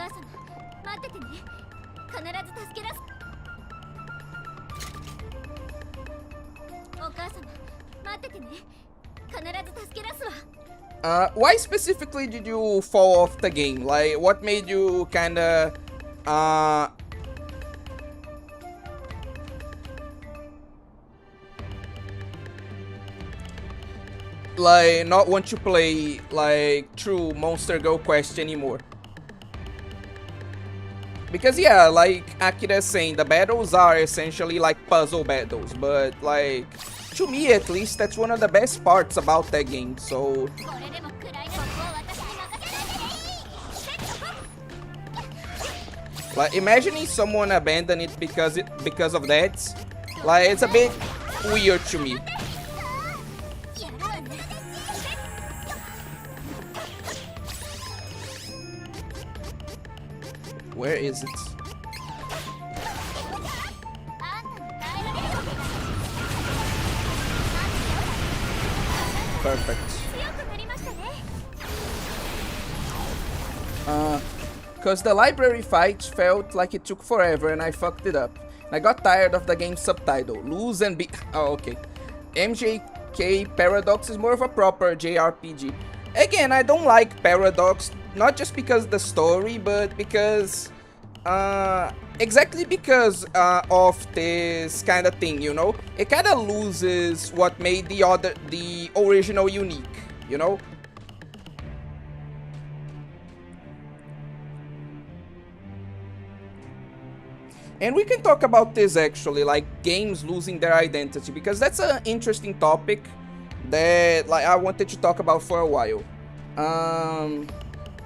[SPEAKER 1] Why specifically did you fall off the game? Like, what made you kinda, like, not want to play, like, true Monster Girl Quest anymore? Because, yeah, like Akira's saying, the battles are essentially like puzzle battles, but, like, to me at least, that's one of the best parts about that game, so... Like, imagining someone abandon it because of that, like, it's a bit weird to me. Where is it? Perfect. Cause the library fight felt like it took forever and I fucked it up. I got tired of the game's subtitle. Lose and be... Oh, okay. MJK Paradox is more of a proper JRPG. Again, I don't like Paradox, not just because of the story, but because... exactly because of this kind of thing, you know? It kind of loses what made the original unique, you know? And we can talk about this actually, like games losing their identity, because that's an interesting topic that, like, I wanted to talk about for a while.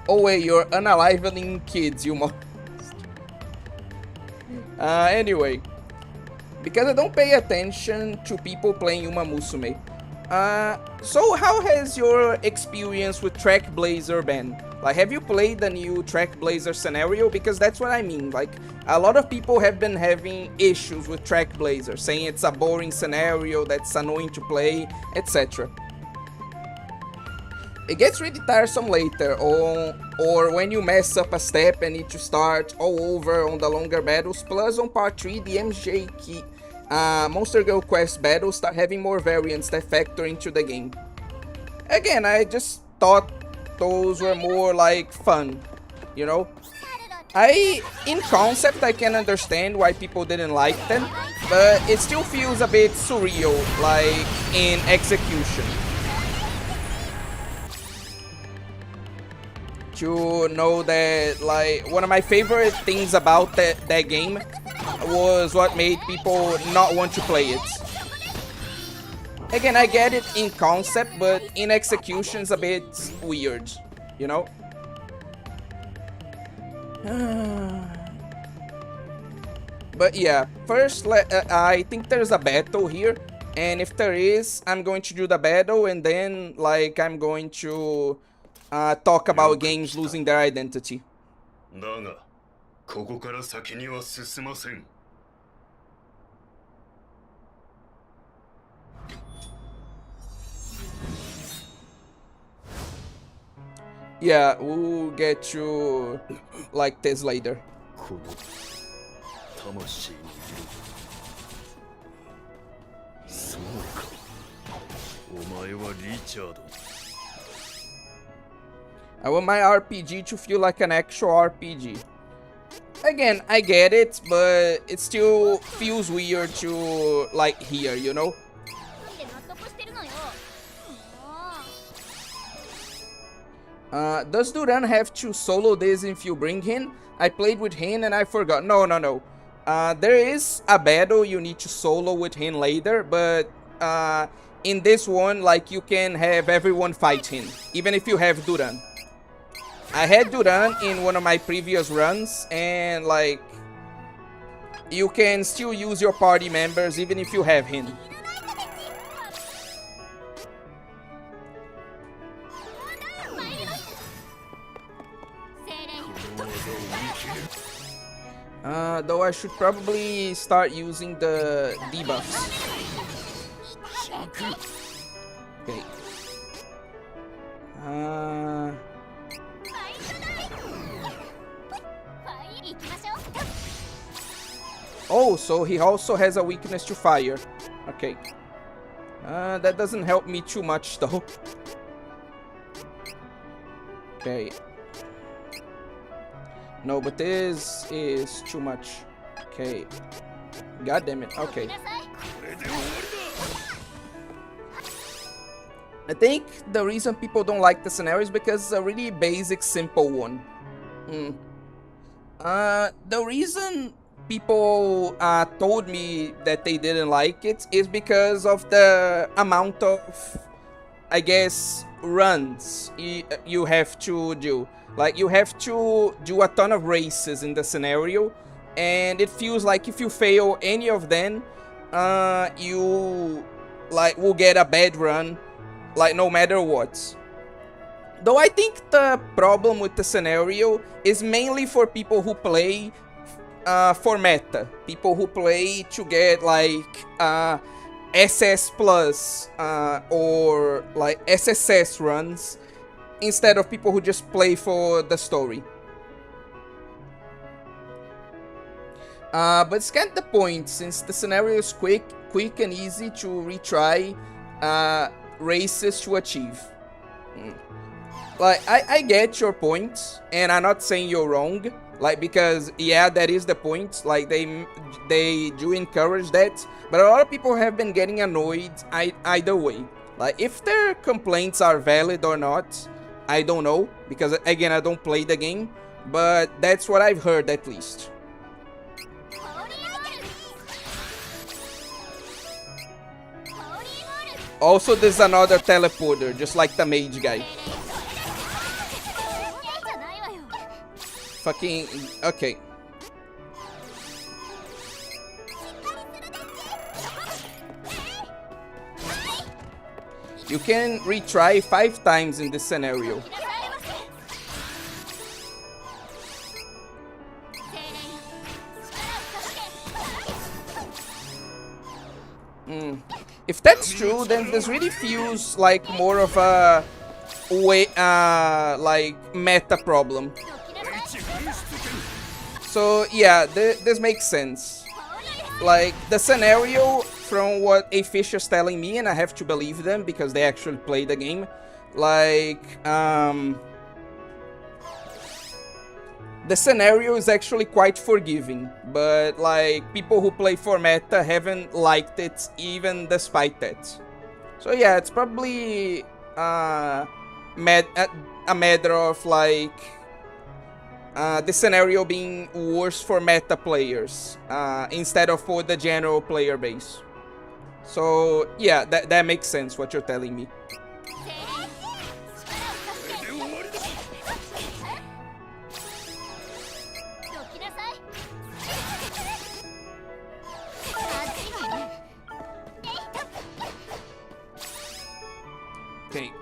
[SPEAKER 1] Oh wait, you're unalivening kids, you must. Anyway, because I don't pay attention to people playing Uma Musume. So how has your experience with Trackblazer been? Like, have you played the new Trackblazer scenario? Because that's what I mean. Like, a lot of people have been having issues with Trackblazer, saying it's a boring scenario, that's annoying to play, etc. It gets really tiresome later, or when you mess up a step and need to start all over on the longer battles. Plus, on part 3, the MJK Monster Girl Quest battles start having more variants that factor into the game. Again, I just thought those were more like fun, you know? In concept, I can understand why people didn't like them, but it still feels a bit surreal, like, in execution. To know that, like, one of my favorite things about that game was what made people not want to play it. Again, I get it in concept, but in execution it's a bit weird, you know? But yeah, first, I think there's a battle here, and if there is, I'm going to do the battle, and then, like, I'm going to talk about games losing their identity. Yeah, we'll get to like this later. I want my RPG to feel like an actual RPG. Again, I get it, but it still feels weird to, like, hear, you know?
[SPEAKER 4] なんで納得してるのよ。
[SPEAKER 1] Does Duran have to solo this if you bring him? I played with him and I forgot. No, no, no. There is a battle you need to solo with him later, but in this one, like, you can have everyone fight him, even if you have Duran. I had Duran in one of my previous runs, and, like, you can still use your party members even if you have him. Though I should probably start using the debuffs. Okay. Oh, so he also has a weakness to fire. Okay. That doesn't help me too much though. Okay. No, but this is too much. Okay. God damn it. Okay. I think the reason people don't like the scenario is because it's a really basic, simple one. The reason people told me that they didn't like it is because of the amount of, I guess, runs you have to do. Like, you have to do a ton of races in the scenario, and it feels like if you fail any of them, you, like, will get a bad run, like, no matter what. Though I think the problem with the scenario is mainly for people who play for meta. People who play to get, like, SS plus or, like, SSS runs, instead of people who just play for the story. But it's kind of the point, since the scenario is quick and easy to retry races to achieve. Like, I get your point, and I'm not saying you're wrong, like, because, yeah, that is the point, like, they do encourage that, but a lot of people have been getting annoyed either way. Like, if their complaints are valid or not, I don't know, because, again, I don't play the game, but that's what I've heard, at least. Also, there's another teleporter, just like the mage guy. Fucking... okay. You can retry 5 times in this scenario. If that's true, then this really feels like more of a like meta problem. So yeah, this makes sense. Like, the scenario, from what a fish is telling me, and I have to believe them because they actually play the game, like, the scenario is actually quite forgiving, but, like, people who play for meta haven't liked it even despite that. So yeah, it's probably a matter of, like, the scenario being worse for meta players instead of for the general player base. So yeah, that makes sense what you're telling me. Okay.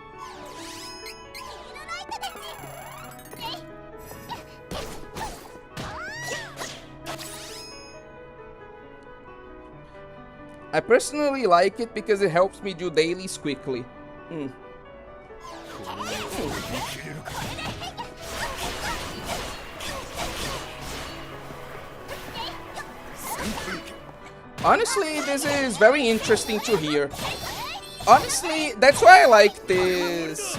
[SPEAKER 1] I personally like it because it helps me do dailies quickly. Honestly, this is very interesting to hear. Honestly, that's why I like this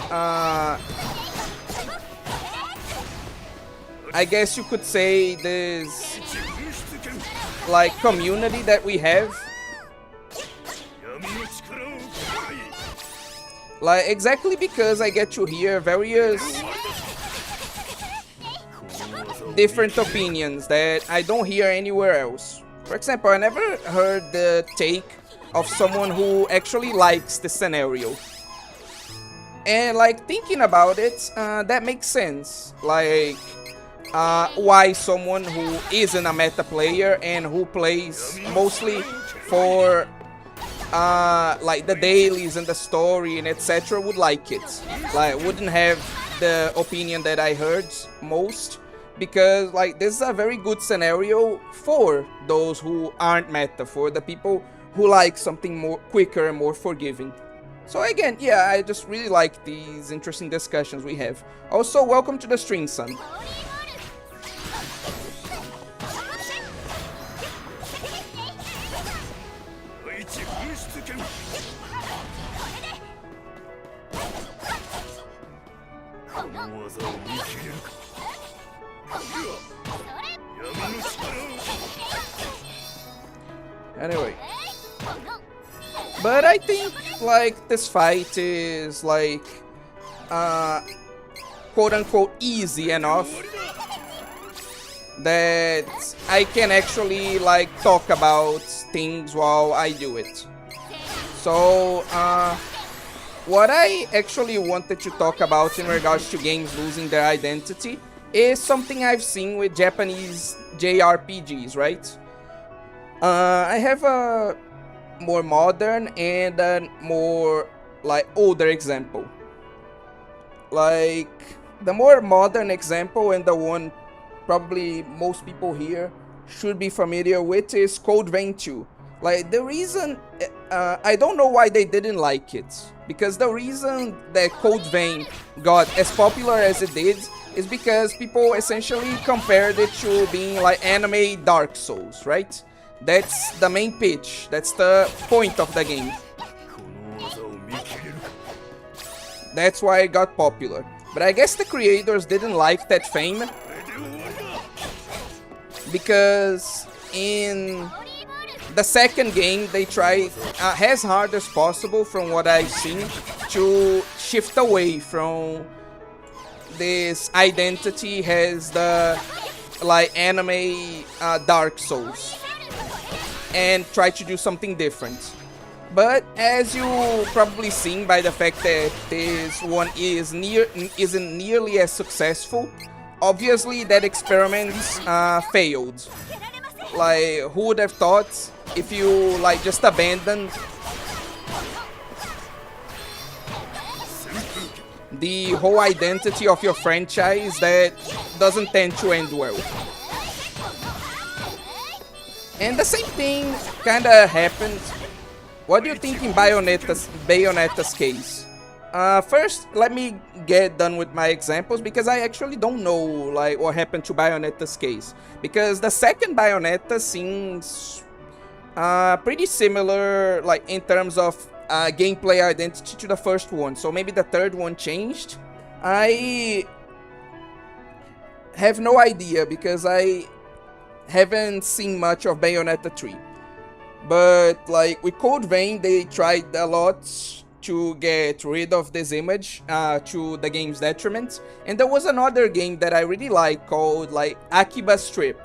[SPEAKER 1] I guess you could say, this like community that we have. Like, exactly because I get to hear various different opinions that I don't hear anywhere else. For example, I never heard the take of someone who actually likes the scenario. And like, thinking about it, that makes sense. Like, why someone who isn't a meta player and who plays mostly for like the dailies and the story and etc. would like it. Like, wouldn't have the opinion that I heard most, because like, this is a very good scenario for those who aren't meta, for the people who like something more quicker and more forgiving. So again, yeah, I just really like these interesting discussions we have. Also, welcome to the stream, son. Anyway, but I think like this fight is like quote unquote easy enough that I can actually like talk about things while I do it. So what I actually wanted to talk about in regards to games losing their identity is something I've seen with Japanese JRPGs, right? I have a more modern and a more like older example. Like, the more modern example, and the one probably most people here should be familiar with, is Code Vein 2. Like, the reason I don't know why they didn't like it, because the reason that Code Vein got as popular as it did is because people essentially compared it to being like anime Dark Souls, right? That's the main pitch, that's the point of the game. That's why it got popular. But I guess the creators didn't like that fame, because in the second game they tried as hard as possible, from what I've seen, to shift away from this identity as the like anime Dark Souls, and try to do something different. But as you probably seen by the fact that this one isn't nearly as successful, obviously that experiment failed. Like, who would have thought, if you like just abandon the whole identity of your franchise, that doesn't tend to end well. And the same thing kinda happened. What do you think in Bayonetta's case? First, let me get done with my examples, because I actually don't know like what happened to Bayonetta's case. Because the second Bayonetta seems pretty similar, like in terms of gameplay identity, to the first one. So maybe the third one changed. I have no idea, because I haven't seen much of Bayonetta 3. But like with Code Vein, they tried a lot to get rid of this image to the game's detriment. And there was another game that I really like called like Akiba Strip,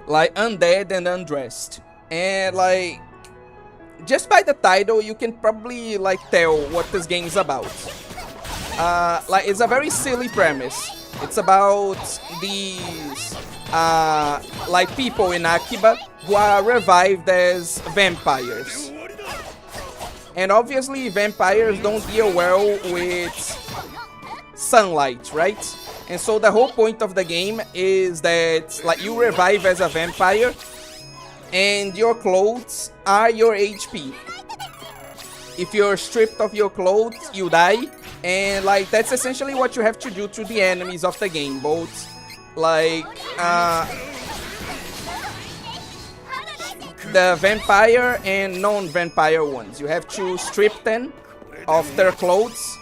[SPEAKER 1] like Undead and Undressed. And like, just by the title you can probably like tell what this game is about. Like, it's a very silly premise. It's about these like people in Akiba who are revived as vampires. And obviously vampires don't deal well with sunlight, right? And so the whole point of the game is that like you revive as a vampire and your clothes are your HP. If you're stripped of your clothes, you die. And like, that's essentially what you have to do to the enemies of the game, both like the vampire and non-vampire ones. You have to strip them of their clothes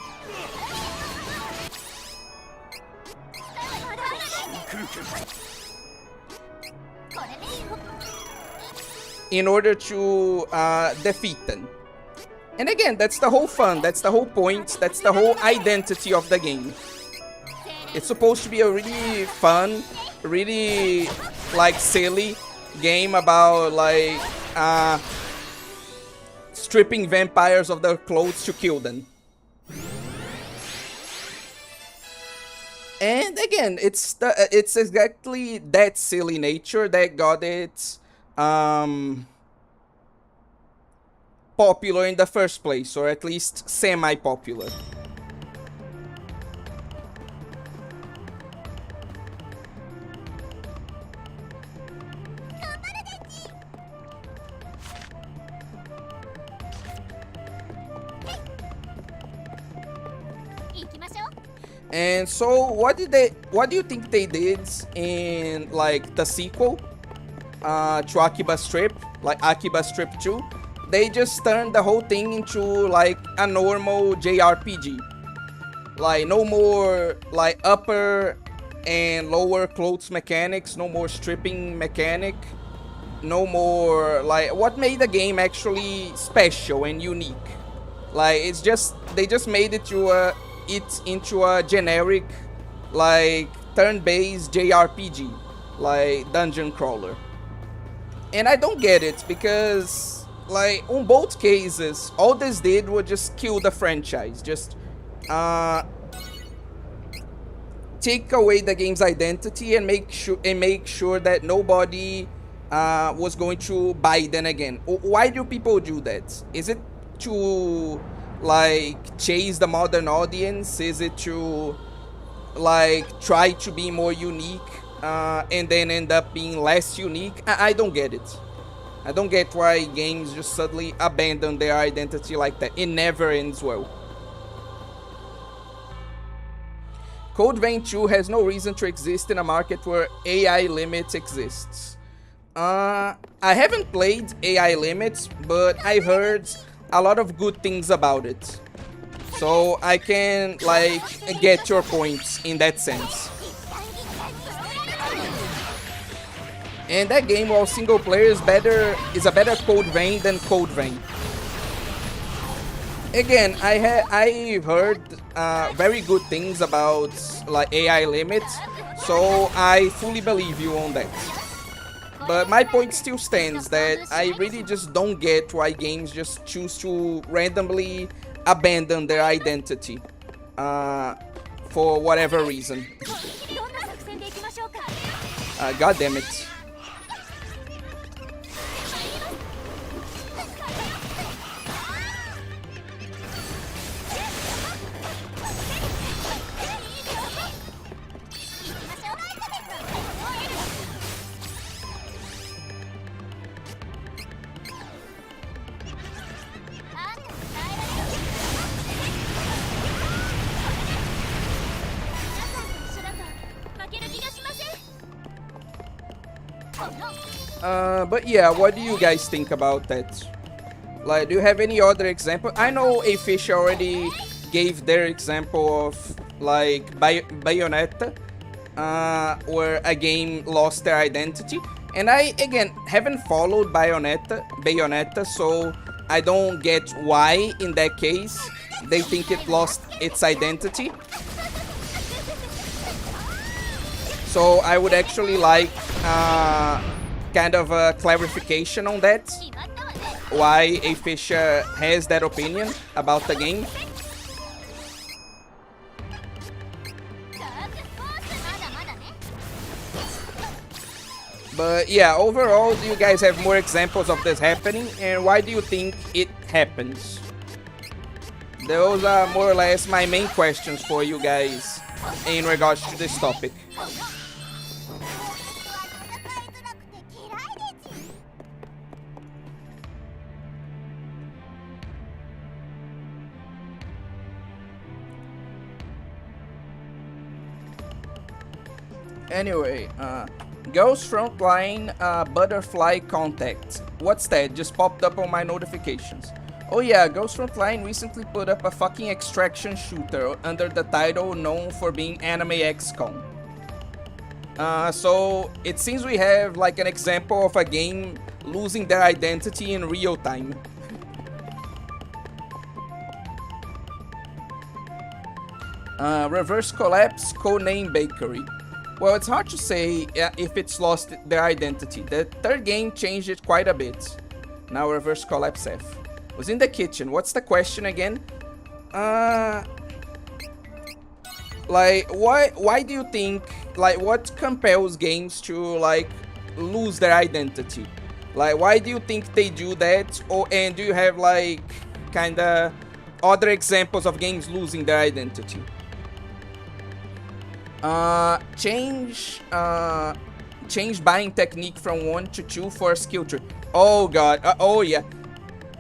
[SPEAKER 1] in order to defeat them. And again, that's the whole fun, that's the whole point, that's the whole identity of the game. It's supposed to be a really fun, really like silly game about like stripping vampires of their clothes to kill them. And again, it's exactly that silly nature that got it popular in the first place, or at least semi-popular. And so, what do you think they did in like the sequel to Akiba's Trip, like Akiba's Trip 2? They just turned the whole thing into like a normal JRPG. Like no more like upper and lower clothes mechanics, no more stripping mechanic, no more like what made the game actually special and unique. Like it's just they just made it into a generic like turn-based JRPG, like dungeon crawler. And I don't get it because like on both cases all this did was just kill the franchise, just take away the game's identity and make sure that nobody was going to buy them again. Why do people do that? Is it to like chase the modern audience? Is it to like try to be more unique and then end up being less unique? I don't get it. I don't get why games just suddenly abandon their identity like that. It never ends well. Code Vein 2 has no reason to exist in a market where AI limits exists. I haven't played AI limits, but I've heard a lot of good things about it. So I can like get your points in that sense. And that game, while single player is a better Code Vein than Code Vein. Again, I've heard very good things about like AI limits, so I fully believe you on that. But my point still stands that I really just don't get why games just choose to randomly abandon their identity for whatever reason. God damn it. But yeah, what do you guys think about that? Like, do you have any other example? I know A Fish already gave their example of like Bayonetta, where a game lost their identity. And I, again, haven't followed Bayonetta, so I don't get why, in that case, they think it lost its identity. So I would actually like kind of a clarification on that. Why A Fish has that opinion about the game. But yeah, overall, do you guys have more examples of this happening? And why do you think it happens? Those are more or less my main questions for you guys in regards to this topic. Anyway, Girls Frontline Butterfly Contact. What's that? Just popped up on my notifications. Oh yeah, Girls Frontline recently put up a fucking extraction shooter under the title known for being Anime XCOM. So it seems we have like an example of a game losing their identity in real time. Reverse Collapse, Codename Bakery. Well, it's hard to say if it's lost their identity. The third game changed it quite a bit. Now Reverse Collapse F. Was in the kitchen. What's the question again? Like, why do you think, like, what compels games to, like, lose their identity? Like, why do you think they do that? And do you have, like, kinda other examples of games losing their identity? Change buying technique from 1 to 2 for a skill tree. Oh god, oh yeah.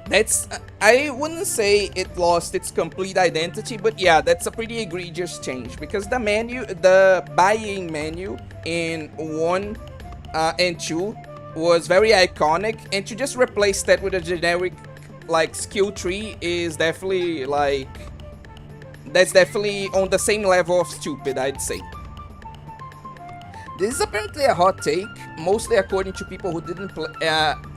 [SPEAKER 1] That's, I wouldn't say it lost its complete identity, but yeah, that's a pretty egregious change, because the menu, the buying menu in 1 and 2 was very iconic, and to just replace that with a generic, like, skill tree is definitely, like, that's definitely on the same level of stupid, I'd say. This is apparently a hot take, mostly according to people who didn't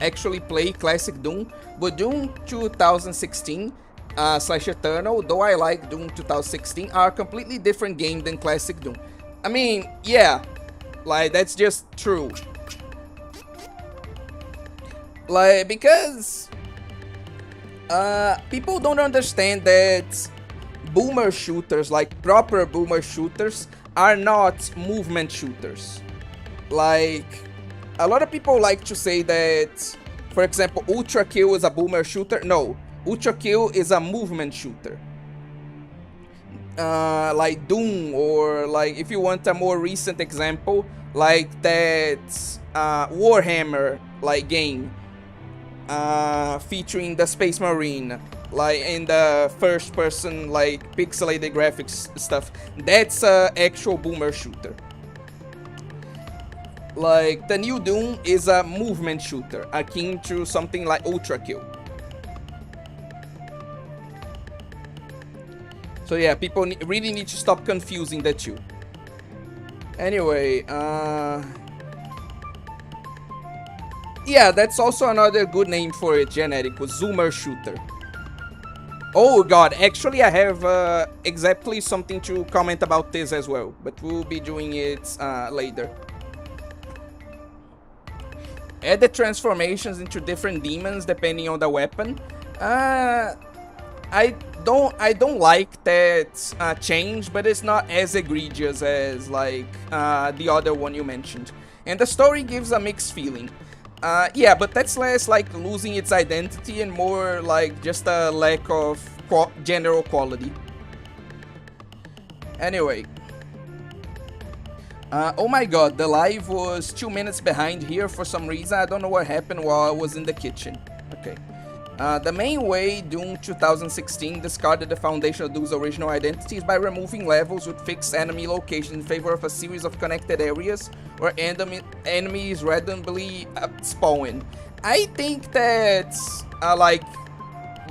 [SPEAKER 1] actually play Classic Doom, but Doom 2016 / Eternal, though I like Doom 2016, are a completely different game than Classic Doom. I mean, yeah, like, that's just true. Like, because people don't understand that boomer shooters, like proper boomer shooters, are not movement shooters. Like, a lot of people like to say that, for example, Ultra Kill is a boomer shooter. No, Ultra Kill is a movement shooter. Like Doom, or like, if you want a more recent example, like that Warhammer like game featuring the Space Marine, like in the first person, like pixelated graphics stuff. That's a actual boomer shooter. Like, the new Doom is a movement shooter, akin to something like Ultra Kill. So yeah, people really need to stop confusing the two. Anyway, yeah, that's also another good name for it, generic, was Zoomer Shooter. Oh god, actually I have exactly something to comment about this as well, but we'll be doing it later. Add the transformations into different demons depending on the weapon. I don't like that change, but it's not as egregious as like the other one you mentioned. And the story gives a mixed feeling. Yeah, but that's less like losing its identity and more like just a lack of general quality. Anyway. Oh my god, the live was 2 minutes behind here for some reason. I don't know what happened while I was in the kitchen. Okay. The main way Doom 2016 discarded the foundation of Doom's original identity is by removing levels with fixed enemy location in favor of a series of connected areas where enemies randomly spawn. I think that like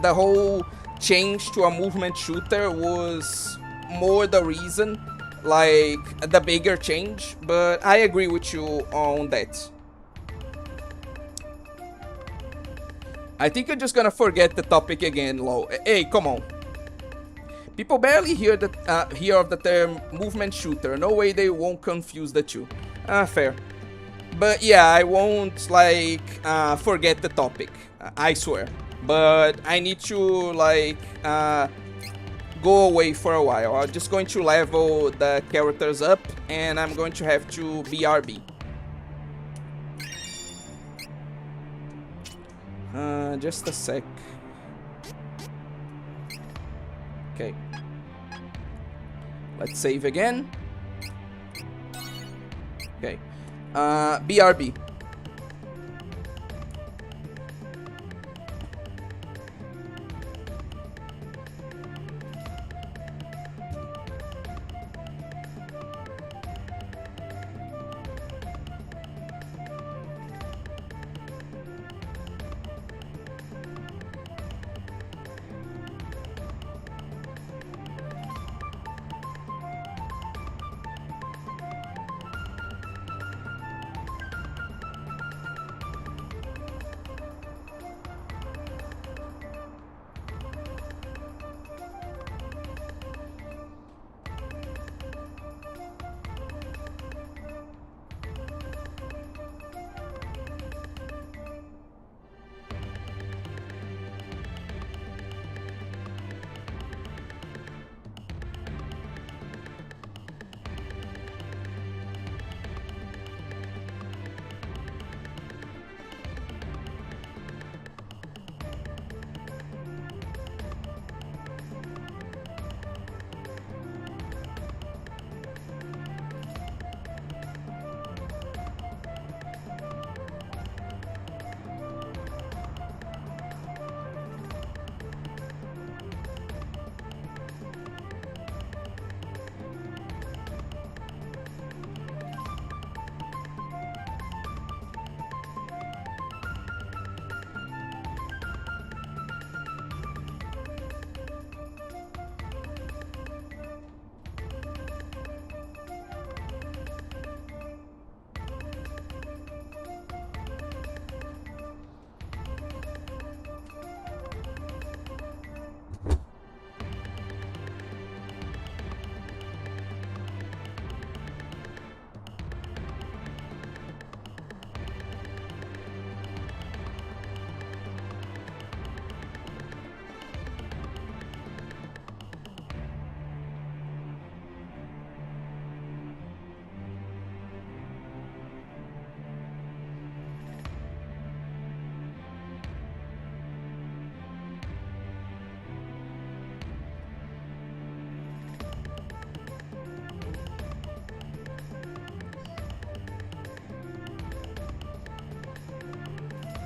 [SPEAKER 1] the whole change to a movement shooter was more the reason, like the bigger change, but I agree with you on that. I think you're just gonna forget the topic again, Lo. Hey, come on. People barely hear of the term movement shooter. No way they won't confuse the two. Fair. But yeah, I won't like forget the topic. I swear. But I need to like go away for a while. I'm just going to level the characters up, and I'm going to have to BRB. Just a sec. Okay. Let's save again. Okay. BRB.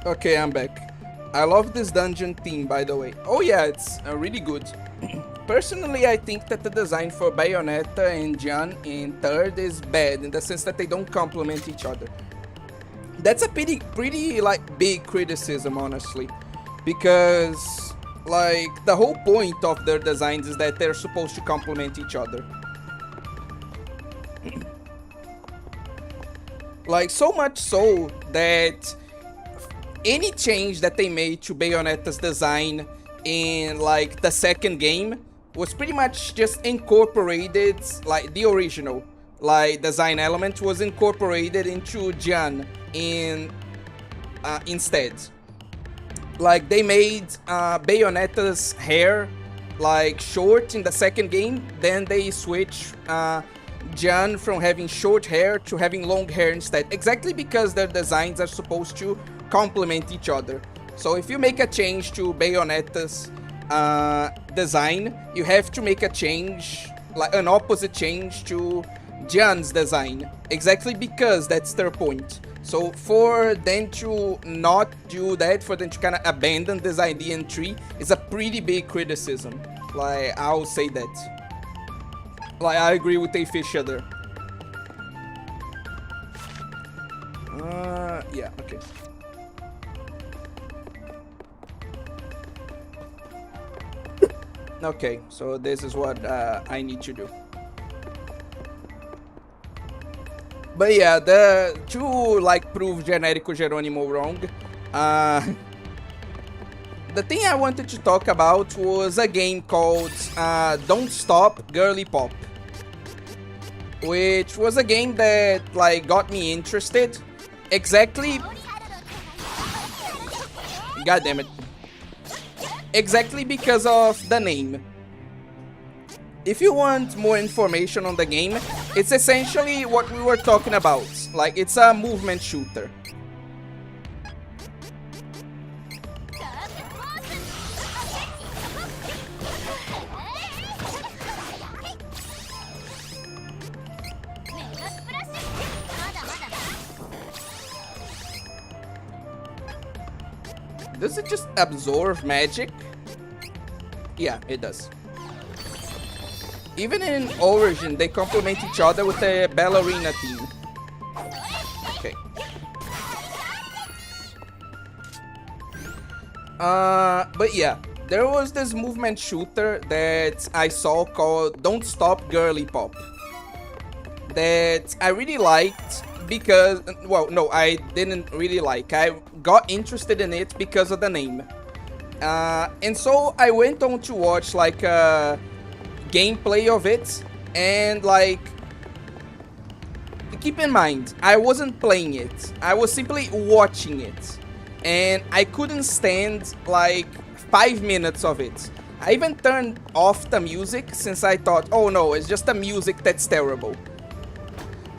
[SPEAKER 1] Okay, I'm back. I love this dungeon theme, by the way. Oh yeah, it's really good. Personally, I think that the design for Bayonetta and Jian in third is bad in the sense that they don't complement each other. That's a pretty like big criticism, honestly, because like the whole point of their designs is that they're supposed to complement each other. Like so much so that any change that they made to Bayonetta's design in like the second game was pretty much just incorporated, like the original like design element was incorporated into Jian in instead. Like they made Bayonetta's hair like short in the second game, then they switch Jian from having short hair to having long hair instead, exactly because their designs are supposed to complement each other. So if you make a change to Bayonetta's design, you have to make a change, like an opposite change to Jian's design, exactly because that's their point. So for them to not do that, for them to kind of abandon this idea in 3 is a pretty big criticism. Like, I'll say that. Like, I agree with Fisher there. Yeah, okay. Okay, so this is what I need to do. But yeah, to like prove Generico Geronimo wrong, the thing I wanted to talk about was a game called Don't Stop Girly Pop, which was a game that like got me interested. Exactly. God damn it. Exactly because of the name. If you want more information on the game, it's essentially what we were talking about. Like, it's a movement shooter. Does it just absorb magic? Yeah, it does. Even in Origin, they complement each other with a ballerina theme. Okay. But yeah, there was this movement shooter that I saw called Don't Stop Girly Pop that I really liked because, well, no, I didn't really like. I got interested in it because of the name. And so I went on to watch like gameplay of it, and like, keep in mind, I wasn't playing it, I was simply watching it, and I couldn't stand like 5 minutes of it. I even turned off the music since I thought, oh no, it's just the music that's terrible.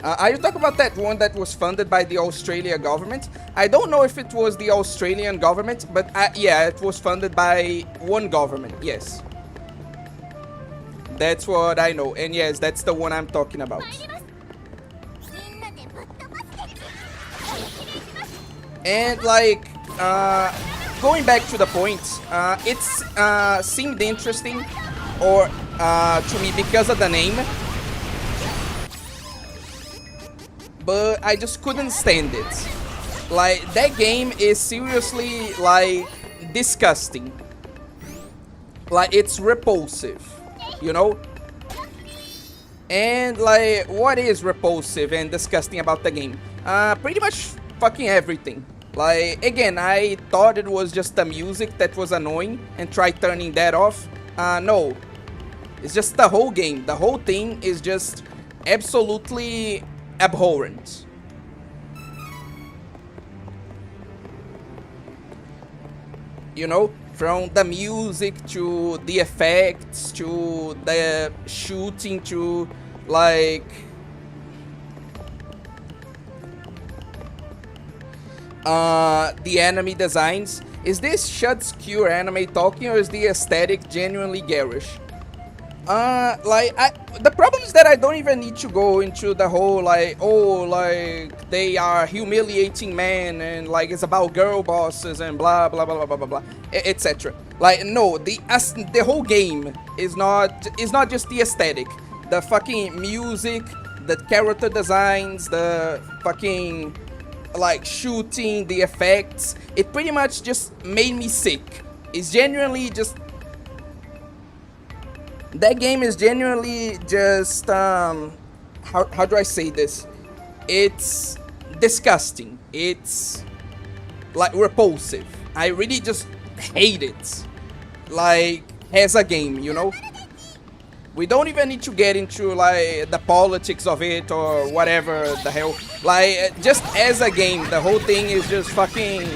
[SPEAKER 1] Are you talking about that one that was funded by the Australian government? I don't know if it was the Australian government, but yeah, it was funded by one government, yes. That's what I know, and yes, that's the one I'm talking about. And like, going back to the point, it's seemed interesting, or to me because of the name, but I just couldn't stand it. Like, that game is seriously like disgusting. Like, it's repulsive, you know? And like, what is repulsive and disgusting about the game? Pretty much fucking everything. Like, again, I thought it was just the music that was annoying and tried turning that off. No. It's just the whole game. The whole thing is just absolutely abhorrent. You know? From the music to the effects to the shooting to like the enemy designs. Is this Shud's Cure anime talking, or is the aesthetic genuinely garish? The problem is that I don't even need to go into the whole like, oh, like they are humiliating men and like it's about girl bosses and blah blah blah blah blah blah, etc. Like no, the whole game is not just the aesthetic, the fucking music, the character designs, the fucking like shooting, the effects. It pretty much just made me sick. It's genuinely just. That game is genuinely just, how do I say this? It's disgusting. It's, like, repulsive. I really just hate it. Like, as a game, you know? We don't even need to get into, like, the politics of it or whatever the hell. Like, just as a game, the whole thing is just fucking,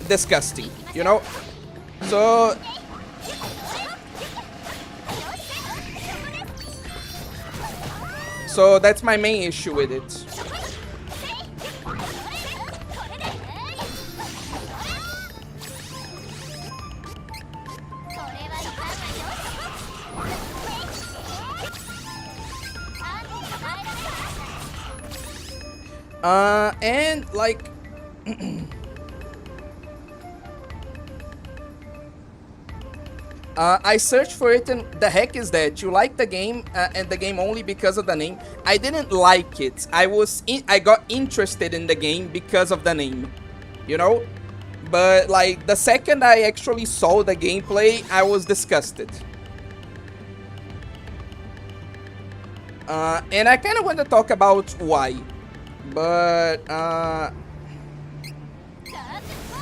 [SPEAKER 1] disgusting, you know? So that's my main issue with it. And like I searched for it and the heck is that? You like the game and the game only because of the name? I didn't like it. I got interested in the game because of the name, you know? But like the second I actually saw the gameplay, I was disgusted. And I kind of want to talk about why. But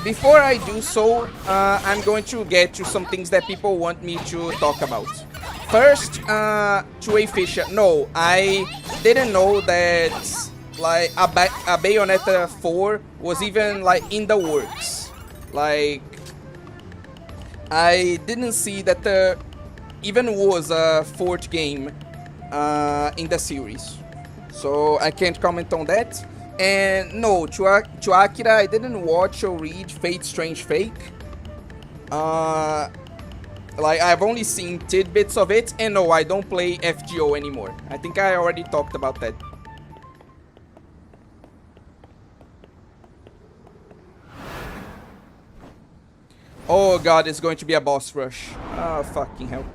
[SPEAKER 1] before I do so, I'm going to get to some things that people want me to talk about. First, to a Fisher. No, I didn't know that like a Bayonetta 4 was even like in the works. Like, I didn't see that there even was a fourth game in the series. So I can't comment on that. And no, to Akira, I didn't watch or read Fate Strange Fake. Like, I've only seen tidbits of it. And no, I don't play FGO anymore. I think I already talked about that. Oh god, it's going to be a boss rush. Oh, fucking hell.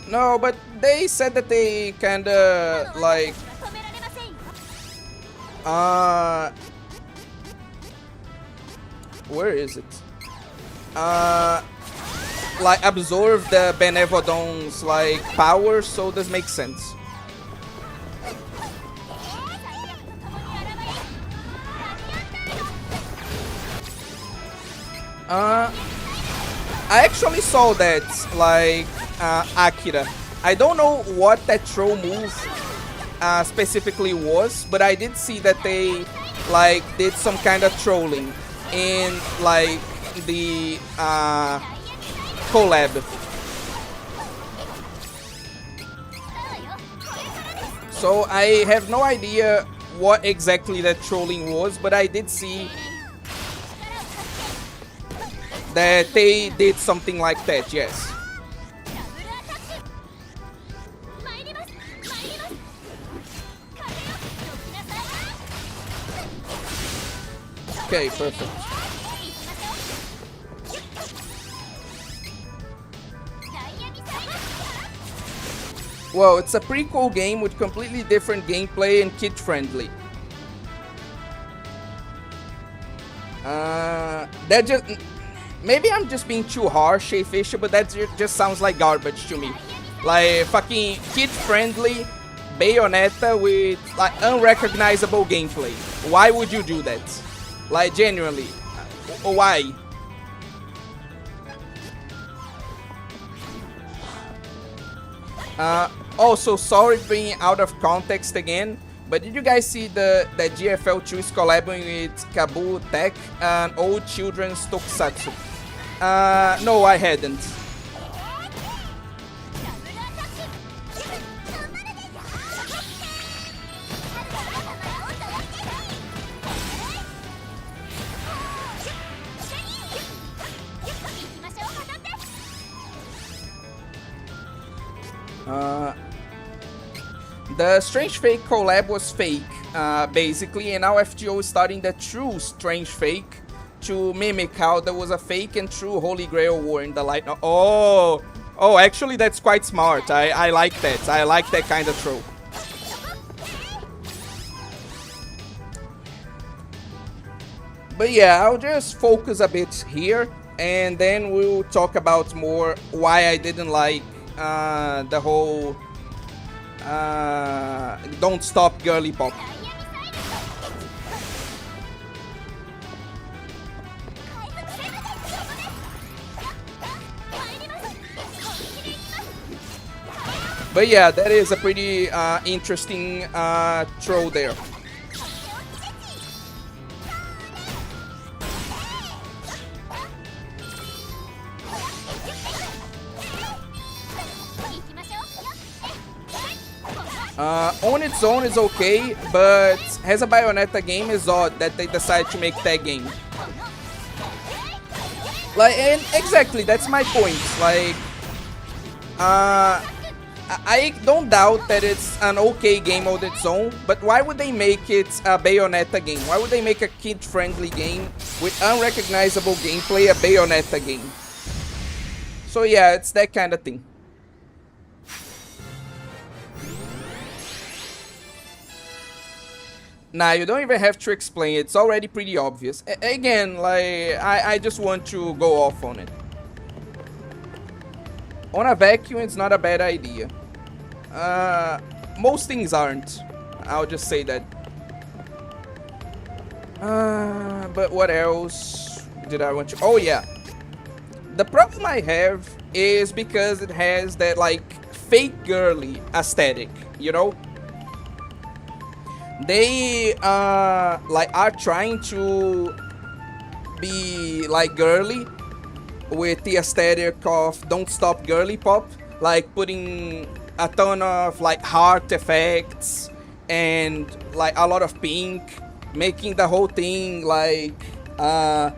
[SPEAKER 1] No, but they said that they kinda like where is it? Like absorb the Benevodon's like power, so this makes sense. I actually saw that, like, Akira. I don't know what that troll move specifically was, but I did see that they, like, did some kind of trolling in, like, the collab. So I have no idea what exactly that trolling was, but I did see that they did something like that, yes. Okay, perfect. Well, it's a prequel game with completely different gameplay and kid-friendly. That just... Maybe I'm just being too harsh, Shay Fisher, but that just sounds like garbage to me. Like, fucking kid-friendly Bayonetta with, like, unrecognizable gameplay. Why would you do that? Like, genuinely. Why? Also, sorry for being out of context again, But did you guys see that GFL2 is collabing with Kabu Tech, an old children's tokusatsu? No, I hadn't. The Strange Fake collab was fake, basically, and now FGO is starting the true Strange Fake to mimic how there was a fake and true Holy Grail war in the light. Oh, actually that's quite smart. I like that. I like that kind of trope. But yeah, I'll just focus a bit here, and then we'll talk about more why I didn't like the whole don't stop girly pop. But yeah, that is a pretty interesting throw there. On its own is okay, but as a Bayonetta game is odd that they decide to make that game. Like, and exactly, that's my point. Like, I don't doubt that it's an okay game on its own, but why would they make it a Bayonetta game? Why would they make a kid-friendly game with unrecognizable gameplay a Bayonetta game? So yeah, it's that kind of thing. Nah, you don't even have to explain, it's already pretty obvious. Again, like, I just want to go off on it. On a vacuum, it's not a bad idea. Most things aren't. I'll just say that. But what else did I want to... Oh, yeah. The problem I have is because it has that, like, fake girly aesthetic, you know? They like are trying to be like girly with the aesthetic of don't stop girly pop, like putting a ton of like heart effects and like a lot of pink, making the whole thing like I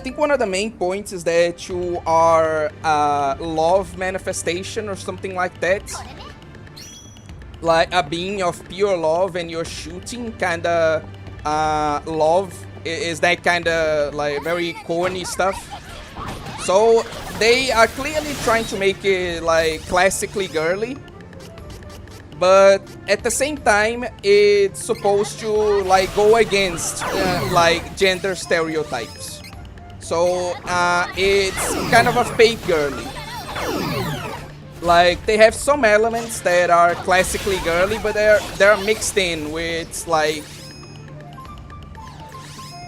[SPEAKER 1] think one of the main points is that you are love manifestation or something like that. Like a being of pure love, and you're shooting kinda love is that kinda like very corny stuff. So they are clearly trying to make it like classically girly, but at the same time it's supposed to like go against like gender stereotypes. So it's kind of a fake girly. Like, they have some elements that are classically girly, but they're mixed in with, like,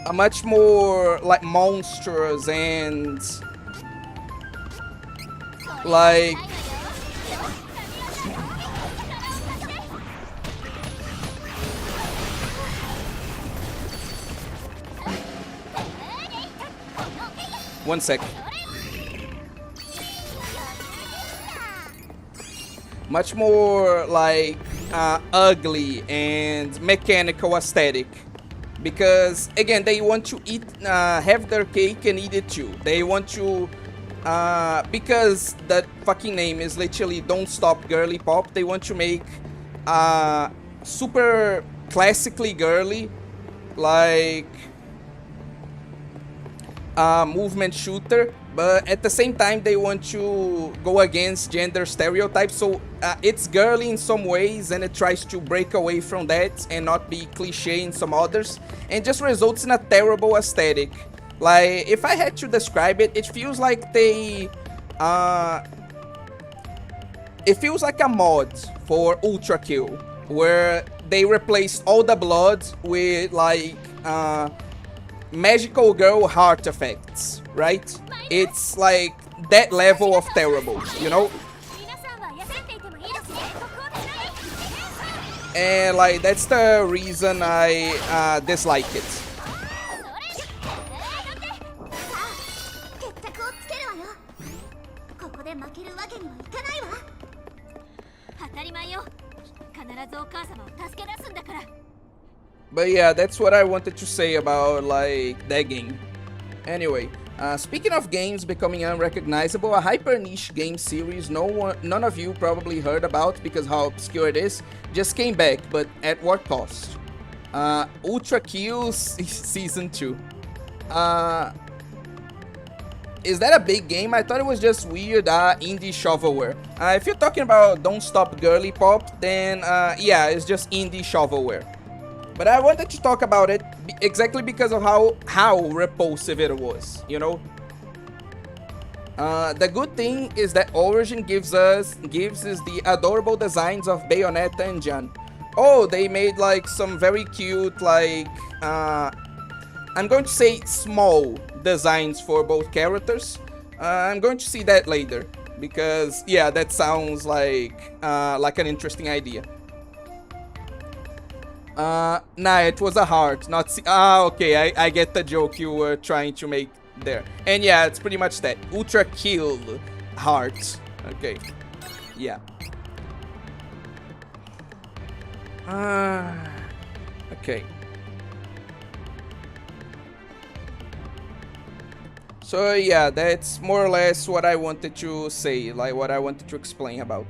[SPEAKER 1] a much more, like, monstrous and, like... One sec. Much more like ugly and mechanical aesthetic, because again they want to eat have their cake and eat it too. They want to because that fucking name is literally don't stop girly pop, they want to make super classically girly like movement shooter, but at the same time they want to go against gender stereotypes. So it's girly in some ways and it tries to break away from that and not be cliche in some others, and just results in a terrible aesthetic. Like, if I had to describe it, it feels like they it feels like a mod for Ultra Kill, where they replaced all the blood with like magical girl heart effects, right? It's like that level of terrible, you know? and like that's the reason I dislike it.
[SPEAKER 4] 決着をつけるわよ。ここで負けるわけにはいかないわ。当たり前よ。必ずお母様を助け出すんだから。
[SPEAKER 1] But yeah, that's what I wanted to say about like that game. Anyway, speaking of games becoming unrecognizable, a hyper niche game series none of you probably heard about because how obscure it is, just came back, but at what cost? Ultra Kills Season 2. Is that a big game? I thought it was just weird indie shovelware. If you're talking about Don't Stop Girly Pop, then yeah, it's just indie shovelware. But I wanted to talk about it exactly because of how repulsive it was, you know? The good thing is that Origin gives us the adorable designs of Bayonetta and Jan. Oh, they made like some very cute, like, I'm going to say small designs for both characters. I'm going to see that later because, yeah, that sounds like an interesting idea. Nah, it was a heart, not okay, I get the joke you were trying to make there. And yeah, it's pretty much that. Ultra Kill heart. Okay. Yeah. Okay. So yeah, that's more or less what I wanted to say, like what I wanted to explain about.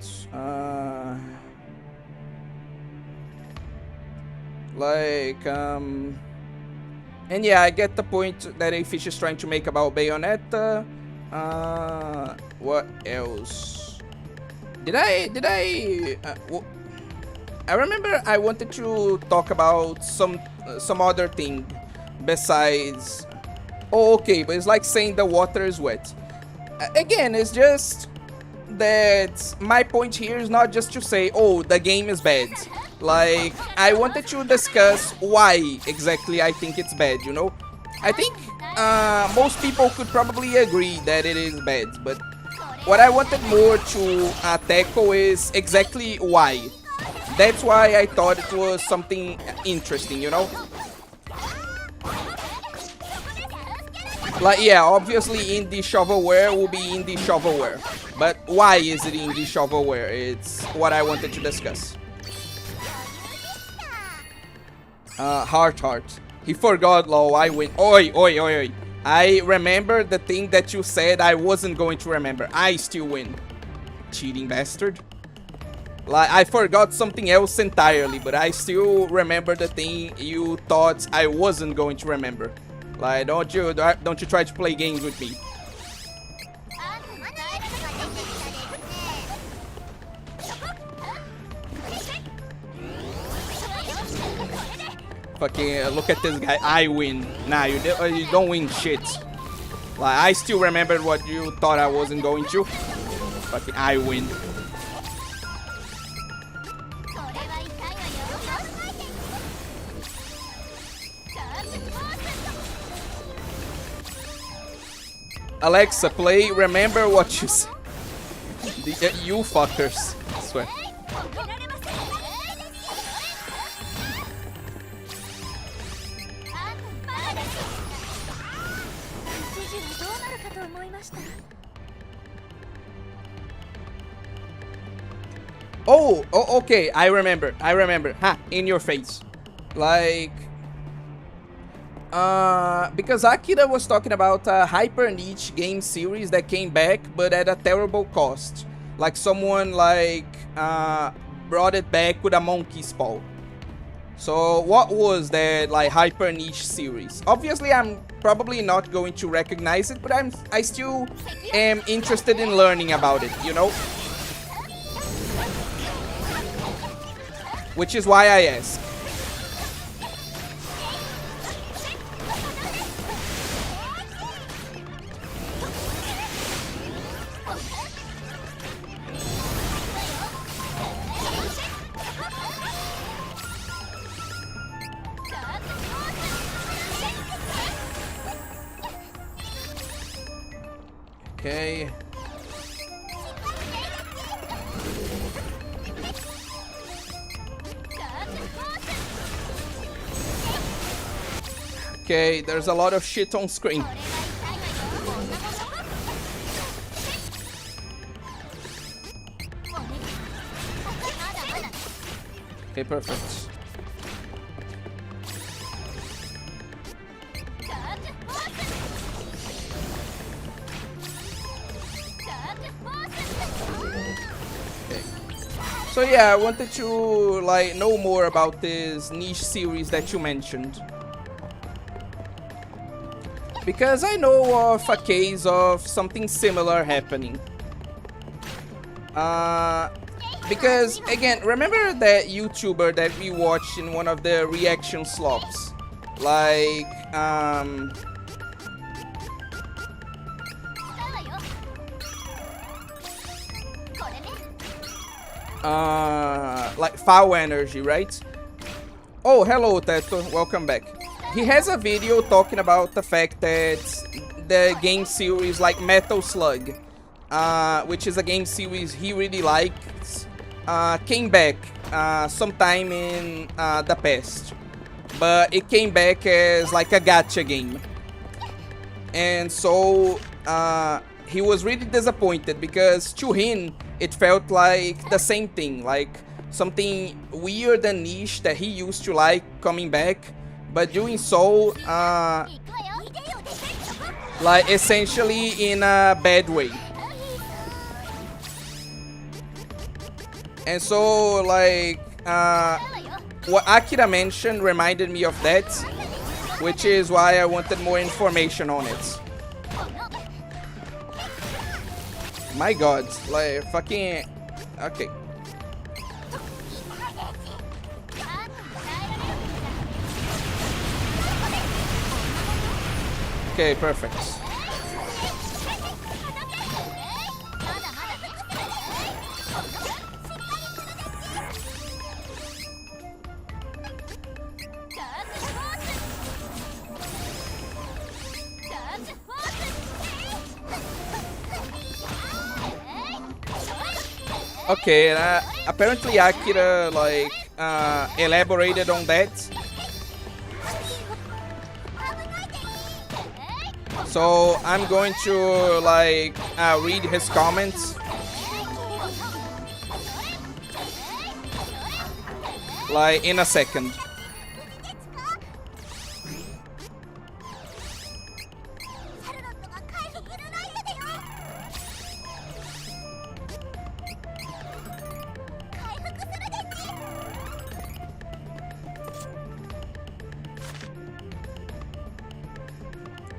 [SPEAKER 1] And yeah, I get the point that A-Fish is trying to make about Bayonetta. What else? I remember I wanted to talk about some other thing besides. Oh, okay, but it's like saying the water is wet. Again, it's just that my point here is not just to say, oh, the game is bad. Like, I wanted to discuss why exactly I think it's bad, you know? I think most people could probably agree that it is bad, but what I wanted more to tackle is exactly why. That's why I thought it was something interesting, you know? Like, yeah, obviously indie shovelware will be indie shovelware. But why is it indie shovelware? It's what I wanted to discuss. Heart. He forgot, lol, I win. Oi. I remember the thing that you said I wasn't going to remember. I still win. Cheating bastard. Like, I forgot something else entirely, but I still remember the thing you thought I wasn't going to remember. Like, don't you try to play games with me. Fucking look at this guy. I win. Nah, you don't win shit. Like, I still remember what you thought I wasn't going to. Fucking I win. Alexa, play Remember What You Said. You fuckers. I swear. Oh, okay, I remember. Ha, in your face. Like, because Akira was talking about a hyper niche game series that came back, but at a terrible cost. Like someone like brought it back with a monkey's paw. So what was that like hyper niche series? Obviously, I'm probably not going to recognize it, but I still am interested in learning about it, you know? Which is why I ask. Okay. Okay, there's a lot of shit on screen. Okay, perfect. So yeah, I wanted to like know more about this niche series that you mentioned. Because I know of a case of something similar happening. Because again, remember that YouTuber that we watched in one of the reaction slots? Like like Foul Energy, right? Oh, hello Teto, welcome back. He has a video talking about the fact that the game series like Metal Slug, which is a game series he really likes, came back sometime in the past. But it came back as like a gacha game. And so he was really disappointed because to him it felt like the same thing, like something weird and niche that he used to like coming back, but doing so like essentially in a bad way. And so like what Akira mentioned reminded me of that, which is why I wanted more information on it. My god, like fucking... Okay. Okay, perfect. Okay, apparently Akira like elaborated on that. So I'm going to like read his comments. Like in a second.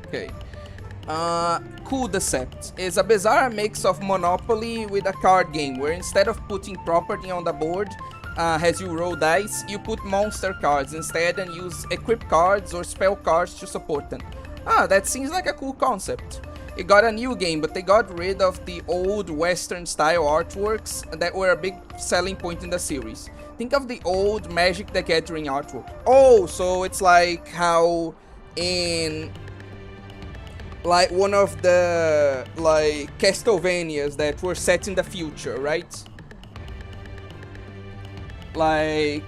[SPEAKER 1] Okay. Cool Decept is a bizarre mix of Monopoly with a card game where instead of putting property on the board as you roll dice, you put monster cards instead and use equip cards or spell cards to support them. Ah, that seems like a cool concept. It got a new game, but they got rid of the old Western style artworks that were a big selling point in the series. Think of the old Magic the Gathering artwork. Oh, so it's like how in like one of the like Castlevanias that were set in the future, right? Like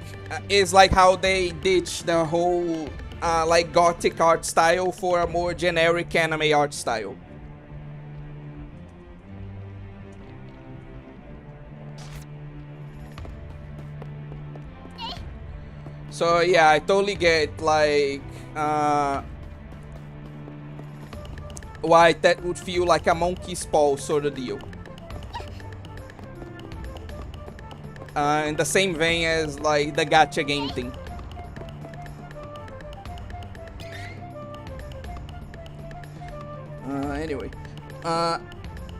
[SPEAKER 1] it's like how they ditched the whole like gothic art style for a more generic anime art style. So yeah, I totally get like why that would feel like a monkey's paw sort of deal. In the same vein as like the gacha game thing. Anyway.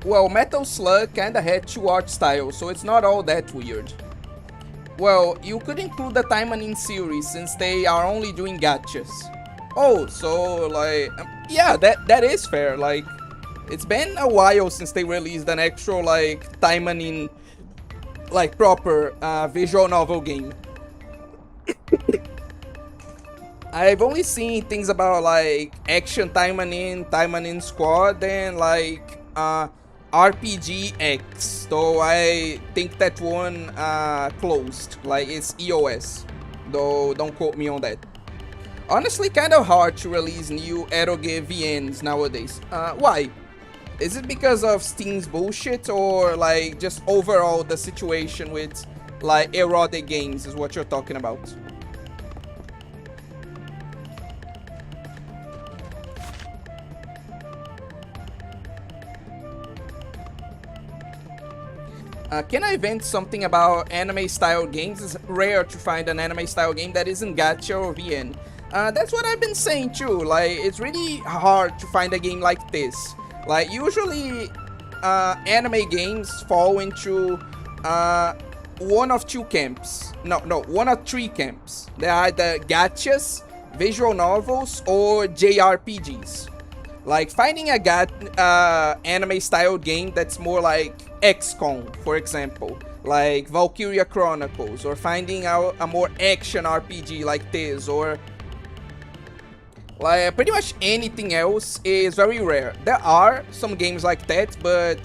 [SPEAKER 1] Well, Metal Slug kinda had two art styles, so it's not all that weird. Well, you could include the Taimanin series since they are only doing gachas. Oh, so like, yeah, that is fair. Like, it's been a while since they released an actual like Taimanin, like proper visual novel game. I've only seen things about like Action Taimanin Squad, and like RPG X. Though I think that one closed. Like it's EOS. Though don't quote me on that. Honestly, kind of hard to release new eroge VNs nowadays. Why? Is it because of Steam's bullshit, or like just overall the situation with like erotic games is what you're talking about? Can I vent something about anime-style games? It's rare to find an anime-style game that isn't gacha or VN. That's what I've been saying too. Like, it's really hard to find a game like this. Like, usually, anime games fall into one of two camps. No, one of three camps. They are either gachas, visual novels, or JRPGs. Like, finding a anime-style game that's more like XCOM, for example, like Valkyria Chronicles, or finding a more action RPG like this, or like pretty much anything else is very rare. There are some games like that, but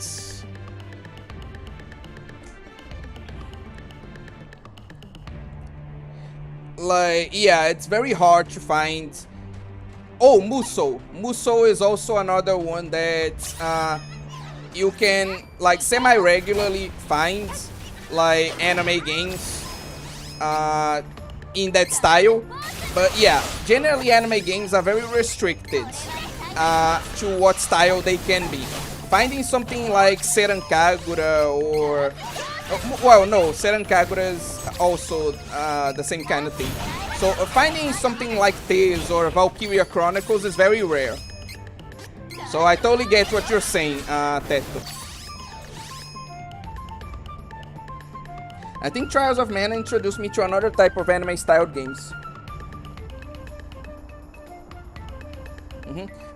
[SPEAKER 1] like, yeah, it's very hard to find. Oh, Muso. Muso is also another one that you can like semi-regularly find like anime games in that style. But yeah, generally anime games are very restricted to what style they can be. Finding something like Seiran Kagura or... well, no, Seiran Kagura is also the same kind of thing. So finding something like this or Valkyria Chronicles is very rare. So I totally get what you're saying, Teto. I think Trials of Mana introduced me to another type of anime-styled games.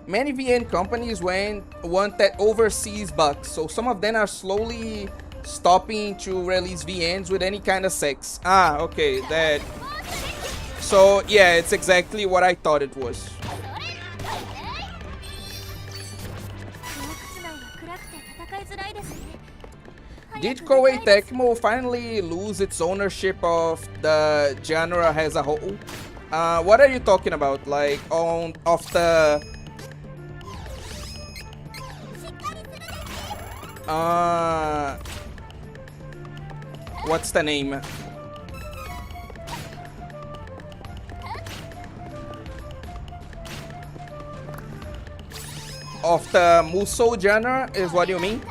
[SPEAKER 1] Many VN companies want that overseas bucks, so some of them are slowly stopping to release VNs with any kind of sex. Ah, okay, that... So, yeah, it's exactly what I thought it was. Did Koei Tecmo finally lose its ownership of the genre as a whole? What are you talking about? Like, of the... what's the name? Of the Musou genre is what you mean?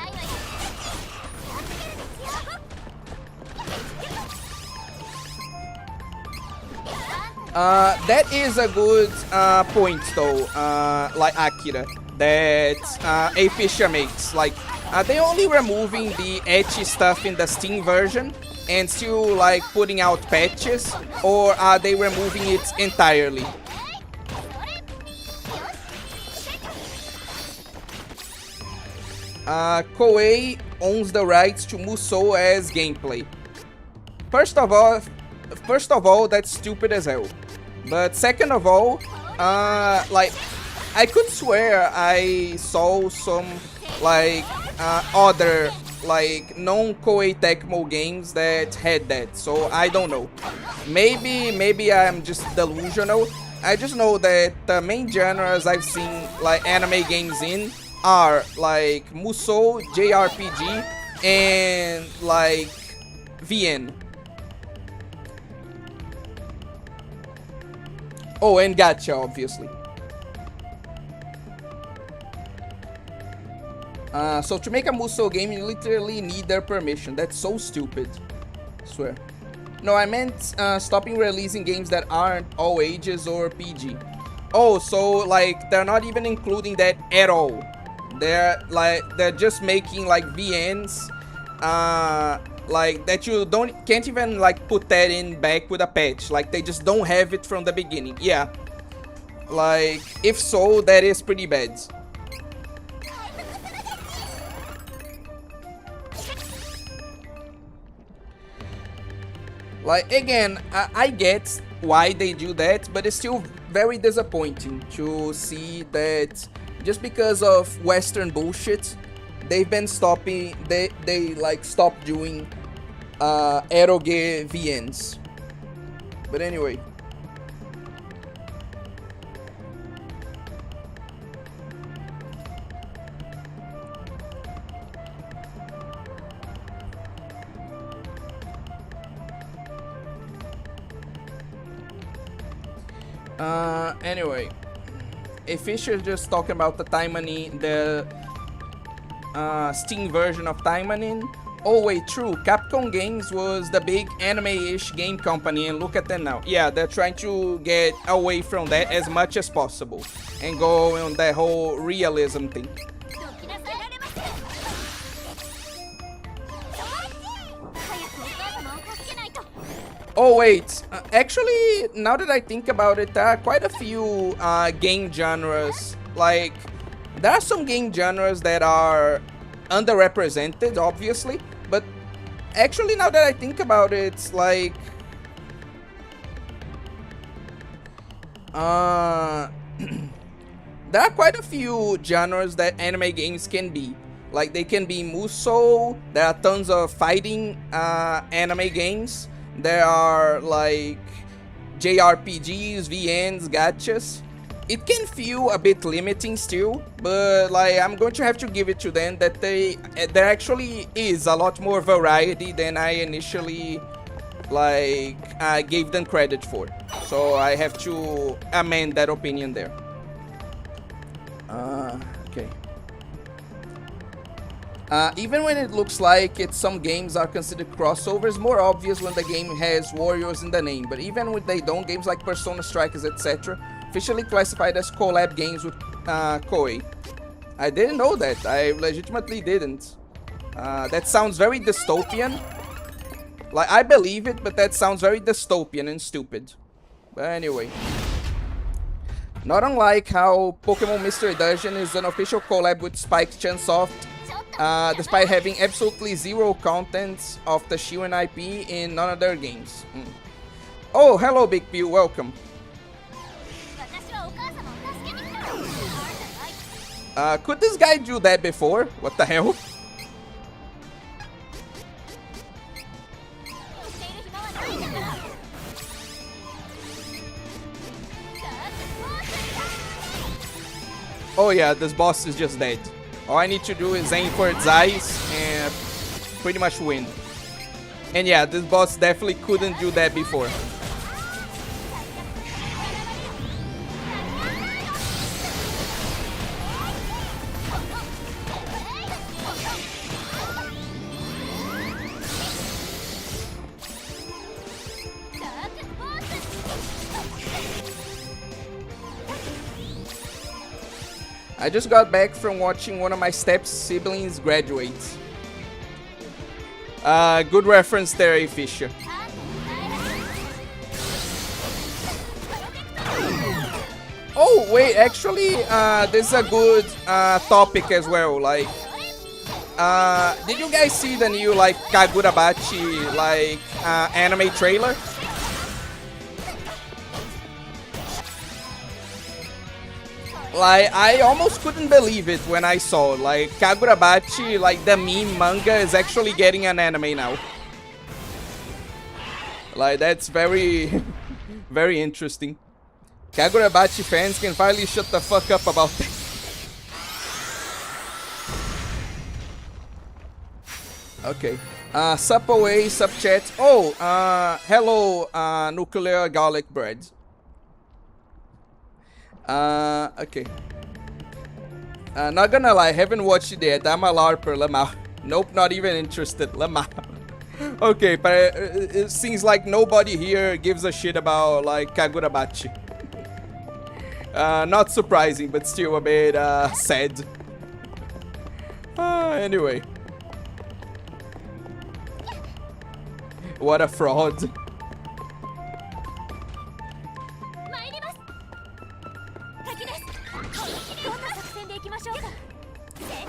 [SPEAKER 1] That is a good point though, like Akira, that Apisha makes. Like, are they only removing the ecchi stuff in the Steam version and still like putting out patches, or are they removing it entirely? Koei owns the rights to Musou as gameplay. First of all, that's stupid as hell. But second of all, like, I could swear I saw some like other like non-Koei Tecmo games that had that. So I don't know. Maybe I'm just delusional. I just know that the main genres I've seen like anime games in are like Musou, JRPG, and like VN. Oh, and gacha, obviously. So to make a Musou game, you literally need their permission. That's so stupid. I swear. No, I meant stopping releasing games that aren't all ages or PG. Oh, so like they're not even including that at all. They're just making like VNs, like that you can't even like put that in back with a patch. Like they just don't have it from the beginning. Yeah. Like if so, that is pretty bad. Like again, I get why they do that, but it's still very disappointing to see that just because of Western bullshit, they've been stopping. They like stopped doing eroge VNs. But anyway, Anyway, a Fisher just talking about the Taimanin, the Steam version of Taimanin. Oh wait, true. Capcom Games was the big anime-ish game company, and look at them now. Yeah, they're trying to get away from that as much as possible and go on that whole realism thing. Oh wait, actually, now that I think about it, there are quite a few game genres. Like, there are some game genres that are underrepresented, obviously, but actually, now that I think about it, it's like there are quite a few genres that anime games can be. Like, they can be Musou. There are tons of fighting anime games. There are like JRPGs, VNs, gachas. It can feel a bit limiting still, but like I'm going to have to give it to them that there actually is a lot more variety than I initially gave them credit for. So I have to amend that opinion there. Okay. Even when it looks like some games are considered crossovers, more obvious when the game has warriors in the name. But even when they don't, games like Persona Strikers, etc., officially classified as collab games with Koei. I didn't know that. I legitimately didn't. That sounds very dystopian. Like, I believe it, but that sounds very dystopian and stupid. But anyway. Not unlike how Pokemon Mystery Dungeon is an official collab with Spike Chunsoft, despite having absolutely zero content of the Shiren IP in none of their games. Oh, hello Big Pew, welcome. Could this guy do that before? What the hell? Oh yeah, this boss is just dead. All I need to do is aim for its eyes and pretty much win. And yeah, this boss definitely couldn't do that before. I just got back from watching one of my step siblings graduate. Good reference there, A. Fisher. Oh, wait, actually, this is a good topic as well. Like, did you guys see the new, like, Kagurabachi, like, anime trailer? Like, I almost couldn't believe it when I saw, like, Kagurabachi, like, the meme manga is actually getting an anime now. Like, that's very, very interesting. Kagurabachi fans can finally shut the fuck up about that. Okay. Sup away, sup chat. Oh, hello, nuclear garlic bread. Okay. Not gonna lie, haven't watched it yet. I'm a LARPer, Lamau. Nope, not even interested, Lamau. Okay, but it seems like nobody here gives a shit about, like, Kagurabachi. Not surprising, but still a bit, sad. Anyway. What a fraud.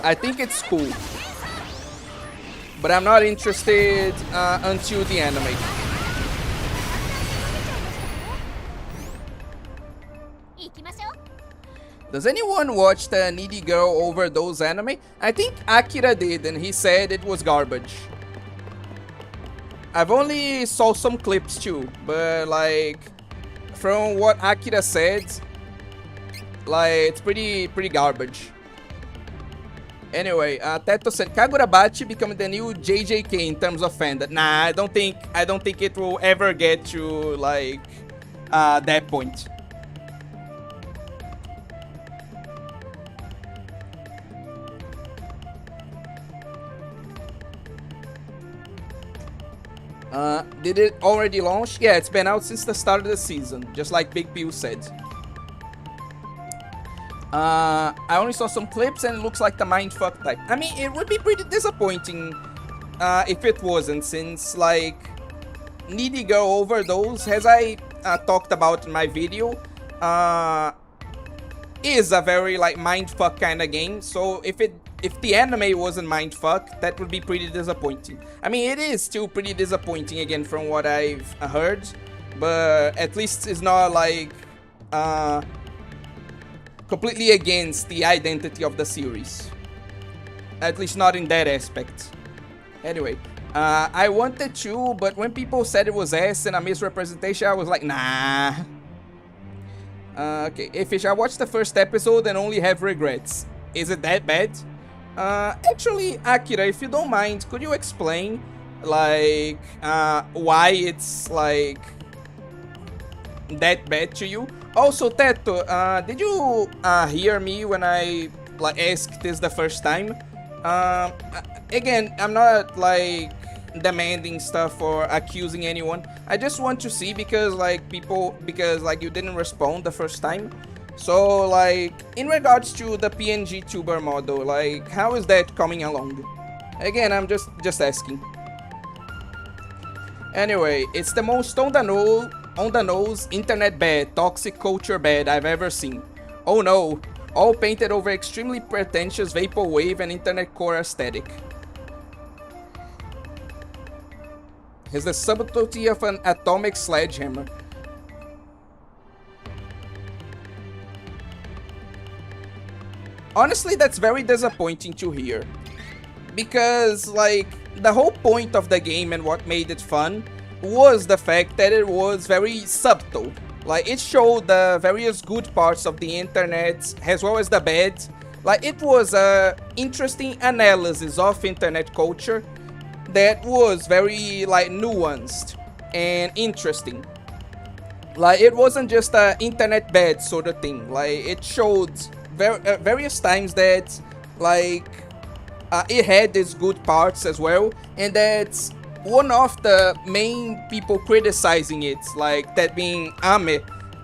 [SPEAKER 1] I think it's cool, but I'm not interested until the anime. Does anyone watch the Needy Girl Overdose anime? I think Akira did, and he said it was garbage. I've only saw some clips too, but like from what Akira said, like it's pretty garbage. Anyway, Teto said Kagurabachi becoming the new JJK in terms of fandom. Nah, I don't think it will ever get to like that point. Did it already launch? Yeah, it's been out since the start of the season, just like Big Bill said. I only saw some clips and it looks like the mindfuck type. I mean, it would be pretty disappointing if it wasn't, since like Needy Girl Overdose, as I talked about in my video, is a very like mindfuck kind of game. So if the anime wasn't mindfuck, that would be pretty disappointing. I mean, it is still pretty disappointing again from what I've heard, but at least it's not like completely against the identity of the series. At least not in that aspect. Anyway, I wanted to, but when people said it was ass and a misrepresentation, I was like, nah. Okay, hey Fish, I watched the first episode and only have regrets. Is it that bad? Actually, Akira, if you don't mind, could you explain, like, why it's, like, that bad to you? Also, Teto, did you hear me when I like asked this the first time? Again, I'm not like demanding stuff or accusing anyone. I just want to see because like you didn't respond the first time. So like in regards to the PNG tuber model, like how is that coming along? Again, I'm just asking. Anyway, it's the most on the nose internet bad, toxic culture bad I've ever seen. Oh no, all painted over extremely pretentious vaporwave and internet core aesthetic. Has the subtlety of an atomic sledgehammer. Honestly, that's very disappointing to hear. Because, like, the whole point of the game and what made it fun was the fact that it was very subtle. Like, it showed the various good parts of the internet as well as the bad. Like, it was a interesting analysis of internet culture that was very, like, nuanced and interesting. Like, it wasn't just a internet bad sort of thing. Like, it showed various times that, like, it had its good parts as well, and that's one of the main people criticizing it, like that being Ame,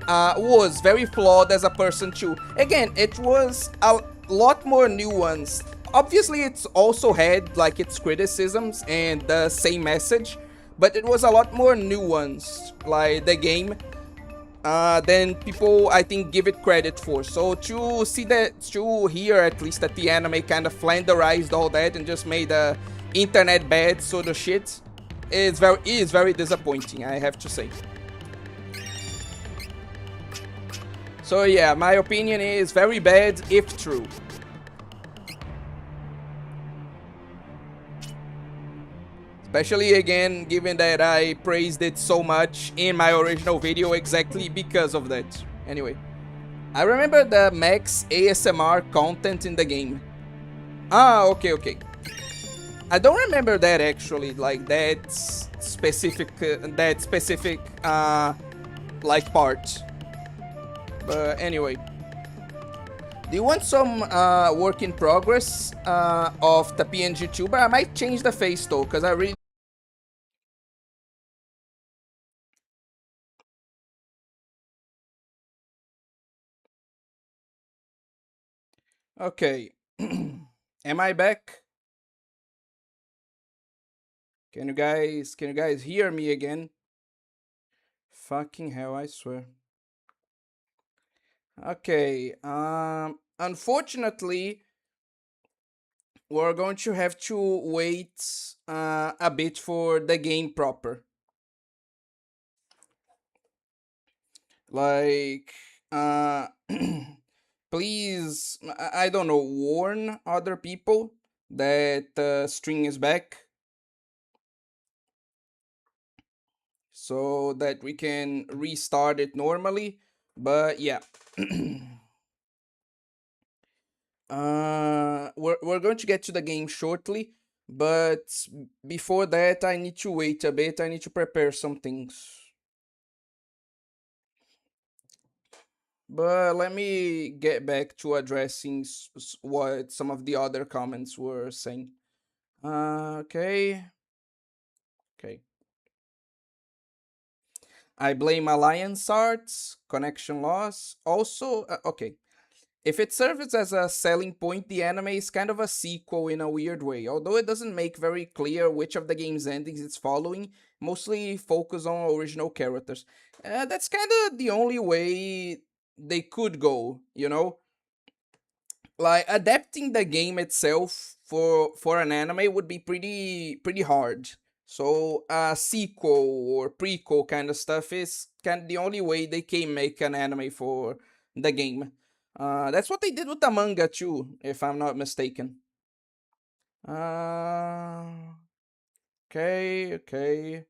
[SPEAKER 1] was very flawed as a person too. Again, it was a lot more nuanced. Obviously, it's also had like its criticisms and the same message, but it was a lot more nuanced, like the game, than people I think give it credit for. So to see that, to hear at least that the anime kind of flanderized all that and just made a internet bad sort of shit, is very disappointing, I have to say. So yeah, my opinion is very bad if true. Especially again, given that I praised it so much in my original video exactly because of that. Anyway, I remember the max ASMR content in the game. Ah, okay. I don't remember that actually, like that specific like part. But anyway, do you want some work in progress of the PNG tuber? I might change the face though, because I really. Okay. Am I back? Can you guys hear me again? Fucking hell, I swear. Okay. Unfortunately, we're going to have to wait a bit for the game proper. Like please, I don't know, warn other people that the string is back so that we can restart it normally. But yeah. We're going to get to the game shortly, but before that I need to wait a bit. I need to prepare some things. But let me get back to addressing what some of the other comments were saying. Okay. I blame alliance arts, connection loss. Also, okay. If it serves as a selling point, the anime is kind of a sequel in a weird way. Although it doesn't make very clear which of the game's endings it's following, mostly focus on original characters. That's kind of the only way they could go, you know? Like adapting the game itself for an anime would be pretty hard. So a sequel or prequel kind of stuff is kind of the only way they can make an anime for the game. That's what they did with the manga too, if I'm not mistaken. Okay, okay.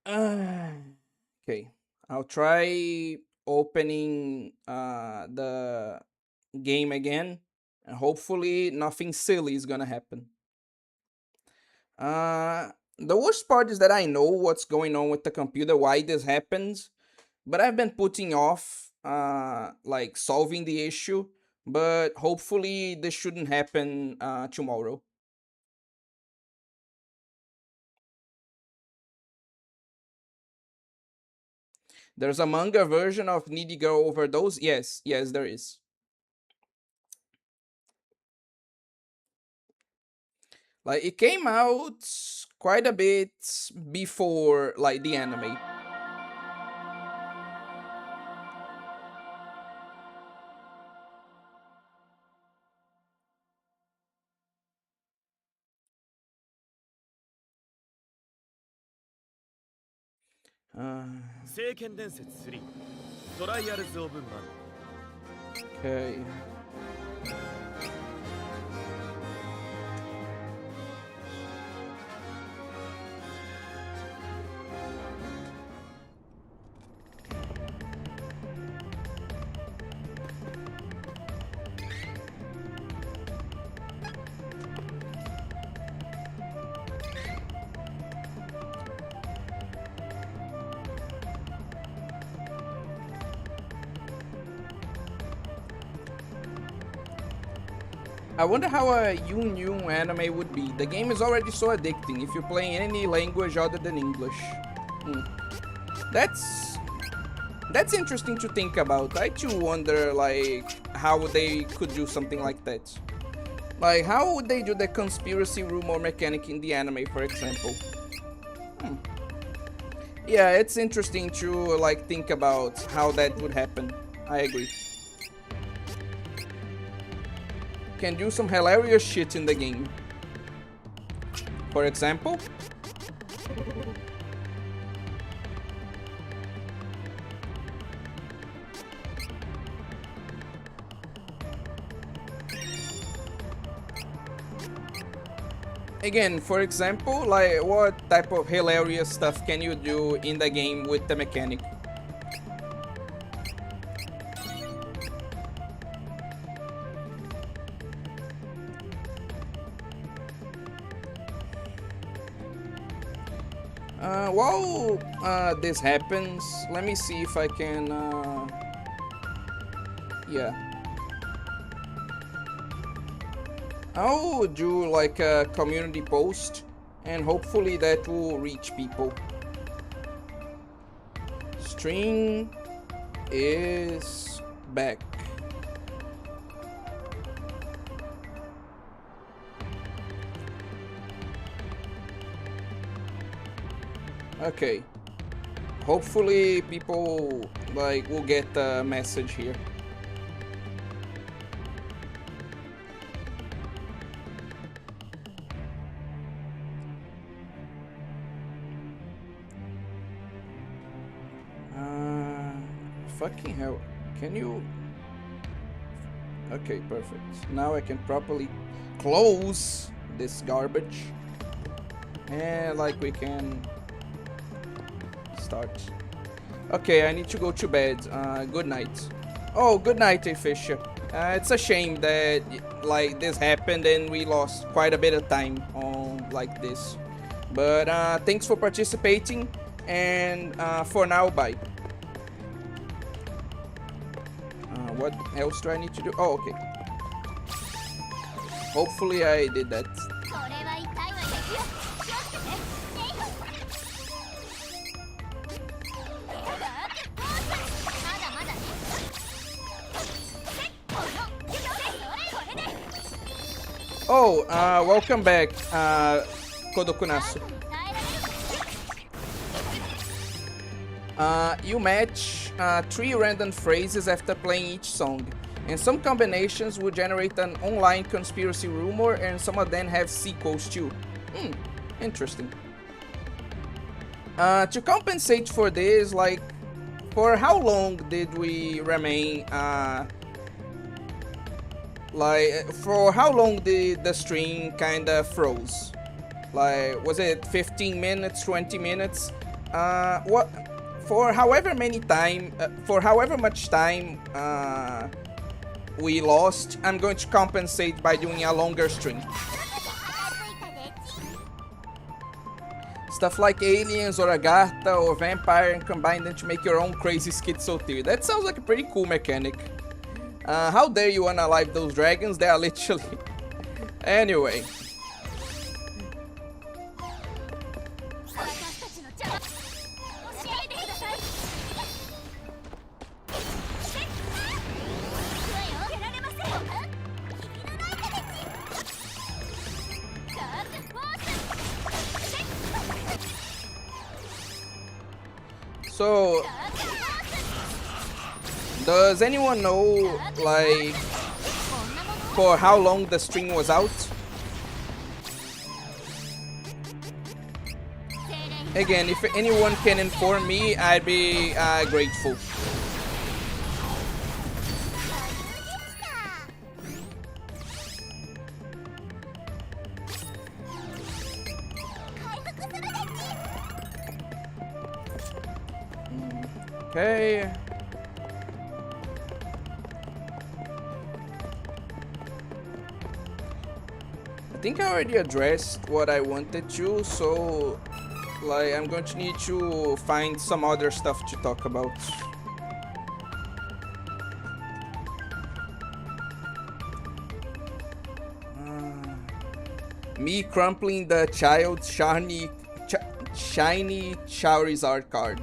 [SPEAKER 1] Okay, I'll try opening the game again, and hopefully nothing silly is gonna happen. The worst part is that I know what's going on with the computer, why this happens, but I've been putting off like solving the issue. But hopefully this shouldn't happen tomorrow. There's a manga version of Needy Girl Overdose. Yes, yes, there is. Like it came out quite a bit before like the anime. Uh,
[SPEAKER 5] 聖剣伝説3トライアルズ・オブ・マナ
[SPEAKER 1] okay. I wonder how a Yun Yun anime would be. The game is already so addicting if you're playing any language other than English. That's interesting to think about. I too wonder like how they could do something like that. Like how would they do the conspiracy rumor mechanic in the anime, for example? Yeah, it's interesting to like think about how that would happen. I agree. Can do some hilarious shit in the game. For example, like what type of hilarious stuff can you do in the game with the mechanic? While this happens, let me see if I can, yeah. I'll do like a community post and hopefully that will reach people. String is back. Okay. Hopefully people like will get the message here. Fucking hell. Can you... Okay, perfect. Now I can properly close this garbage. And like we can start. Okay, I need to go to bed. Good night. Oh, good night, Fisher. It's a shame that like this happened and we lost quite a bit of time on like this. But thanks for participating, and for now, bye. What else do I need to do? Oh, okay. Hopefully I did that. Oh, welcome back, Kodokunasu. You match 3 random phrases after playing each song, and some combinations will generate an online conspiracy rumor, and some of them have sequels too. Interesting. To compensate for this, like, for how long did we remain, for how long did the stream kinda froze? Like, was it 15 minutes, 20 minutes? For however much time we lost, I'm going to compensate by doing a longer stream. Stuff like aliens or Agartha or vampire and combine them to make your own crazy schizo theory. That sounds like a pretty cool mechanic. How dare you unalive those dragons? They are literally... Anyway. So, does anyone know, like, for how long the stream was out? Again, if anyone can inform me, I'd be grateful. Okay. I think I already addressed what I wanted to, so like I'm going to need to find some other stuff to talk about. Me crumpling the child's shiny Charizard card.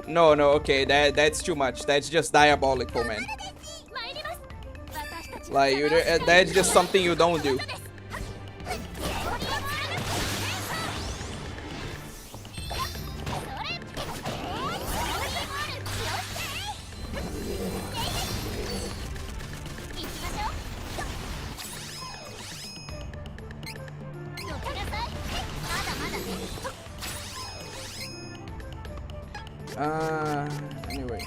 [SPEAKER 1] No, okay, that's too much. That's just diabolical, man. Like, that's just something you don't do. Anyway.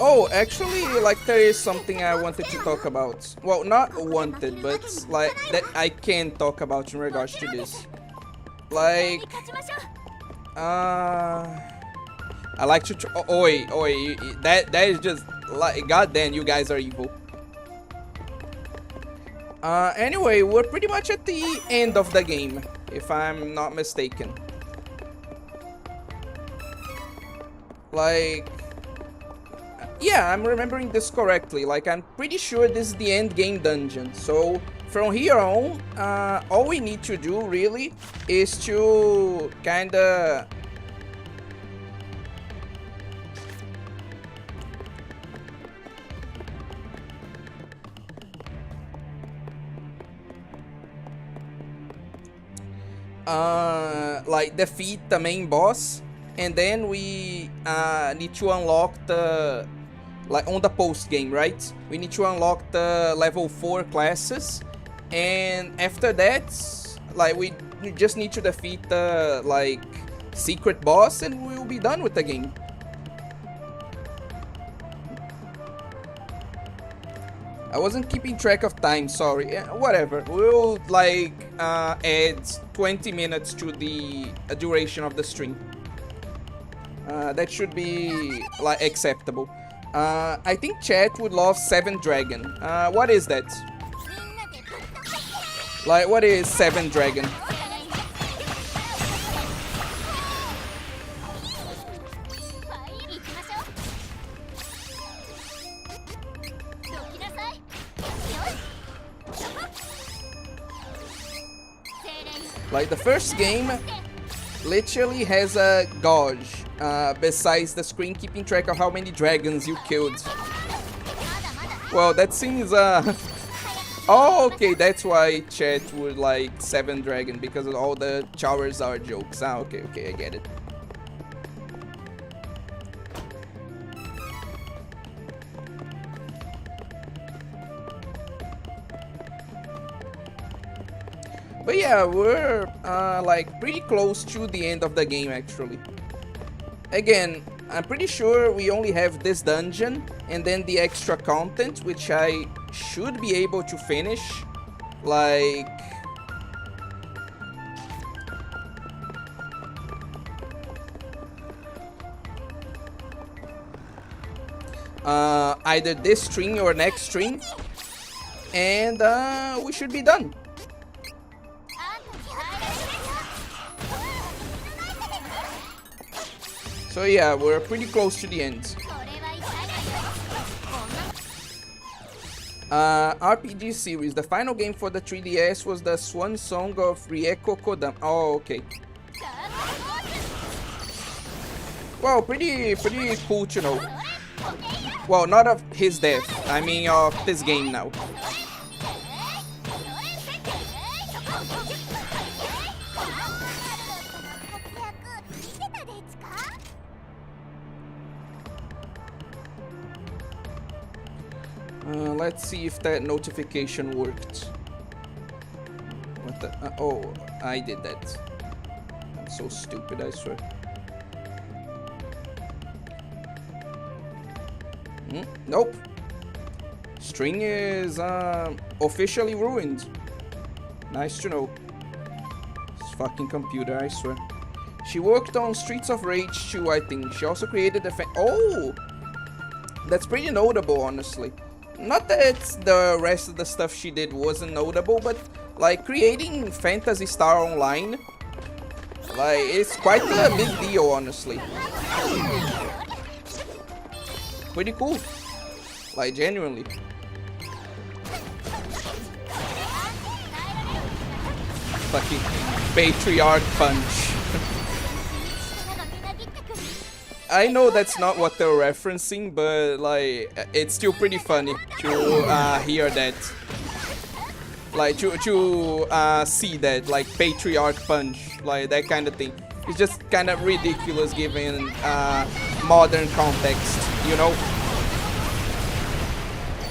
[SPEAKER 1] Oh, actually, like, there is something I wanted to talk about. Well, not wanted, but, like, that I can talk about in regards to this. Like, I like to oi, that is just, like, goddamn, you guys are evil. Anyway, we're pretty much at the end of the game, if I'm not mistaken. Like, yeah, I'm remembering this correctly. Like, I'm pretty sure this is the end game dungeon. So, from here on, all we need to do, really, is to kinda... like, defeat the main boss, and then we need to unlock the, like, on the post game, right? We need to unlock the level 4 classes, and after that, like, we just need to defeat the, like, secret boss, and we'll be done with the game. I wasn't keeping track of time, sorry. Whatever. We'll, like, add 20 minutes to the duration of the stream. That should be, like, acceptable. I think chat would love 7 Dragon. What is that? Like, what is 7 Dragon? Like, the first game literally has a gauge besides the screen keeping track of how many dragons you killed. Well, that seems oh, okay, that's why chat would like 7 dragon, because all the showers are jokes. Ah, okay, I get it. But yeah, we're like pretty close to the end of the game actually. Again, I'm pretty sure we only have this dungeon and then the extra content, which I should be able to finish. Like... either this string or next string. And we should be done. So yeah, we're pretty close to the end. RPG series. The final game for the 3DS was the Swan Song of Rieko Kodama. Oh, okay. Well, pretty cool to know. Well, not of his death. I mean of this game now. Let's see if that notification worked. What the? Oh, I did that. I'm so stupid, I swear. Nope. String is officially ruined. Nice to know. This fucking computer, I swear. She worked on Streets of Rage 2, I think. She also created the oh! That's pretty notable, honestly. Not that the rest of the stuff she did wasn't notable, but like creating Phantasy Star Online, like it's quite a big deal, honestly. Pretty cool, like genuinely. Fucking patriarch punch. I know that's not what they're referencing, but like it's still pretty funny to hear that, like to see that, like patriarch punch, like that kind of thing. It's just kind of ridiculous given modern context, you know.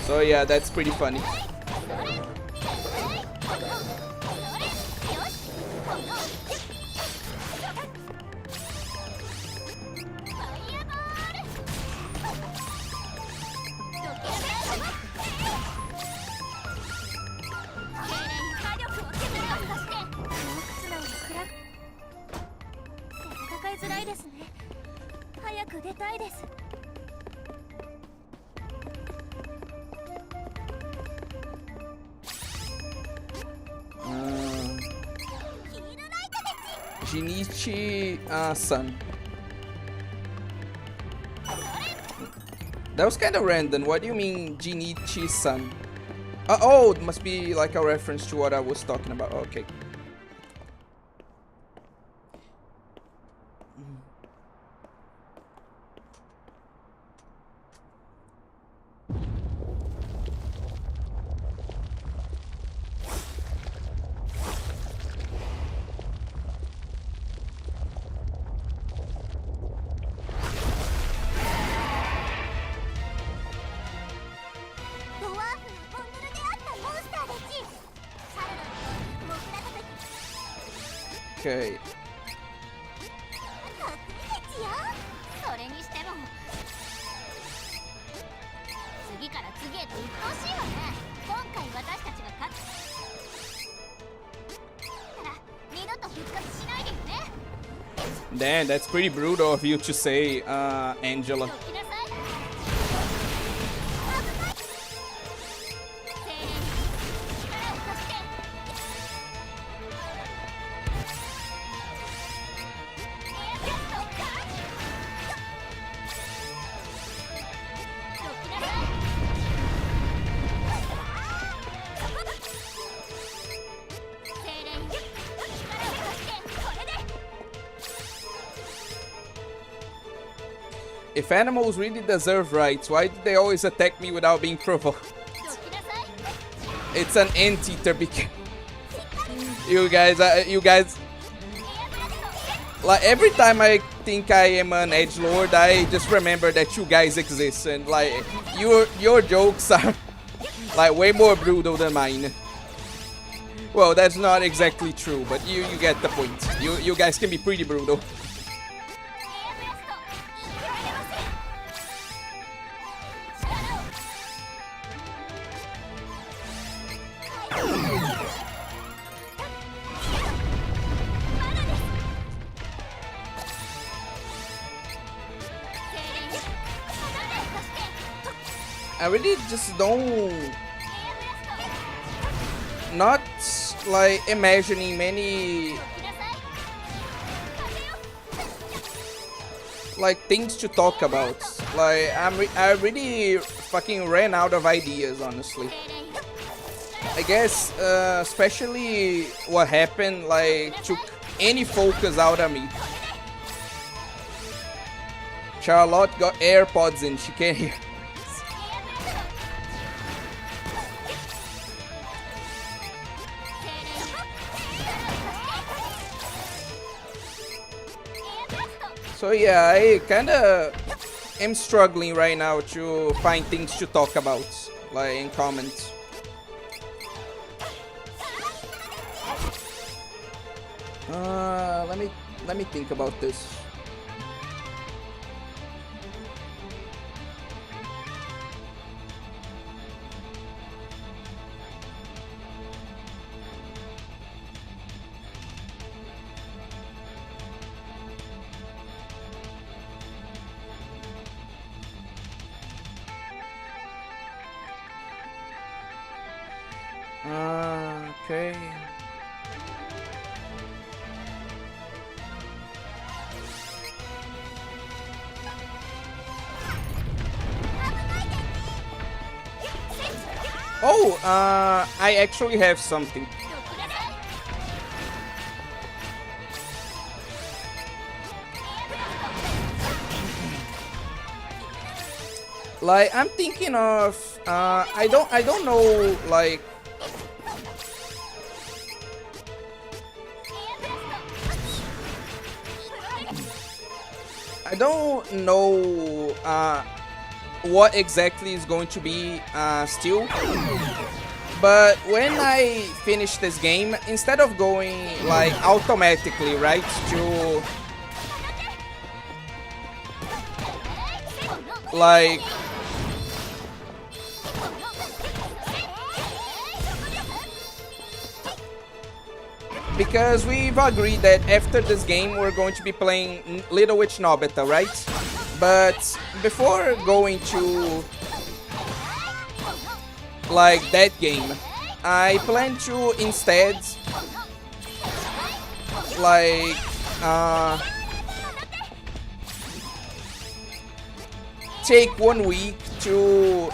[SPEAKER 1] So yeah, that's pretty funny. Jinichi-san. That was kind of random. What do you mean, Jinichi-san? Oh, it must be like a reference to what I was talking about. Okay. Okay. Damn, that's pretty brutal of you to say, Angela. If animals really deserve rights, why do they always attack me without being provoked? It's an anteater because you guys, like every time I think I am an edgelord, I just remember that you guys exist, and like your jokes are like way more brutal than mine. Well, that's not exactly true, but you get the point. You guys can be pretty brutal. I really just don't not like imagining many like things to talk about. Like I really fucking ran out of ideas, honestly. I guess especially what happened like took any focus out of me. Charlotte got AirPods in, she can't hear. So yeah, I kinda am struggling right now to find things to talk about, like in comments. Let me think about this. Okay. Oh, I actually have something. Like I'm thinking of I don't know, like I don't know what exactly is going to be still, but when I finish this game, instead of going like automatically right to like because we've agreed that after this game we're going to be playing Little Witch Nobita, right? But before going to like that game, I plan to instead like take 1 week to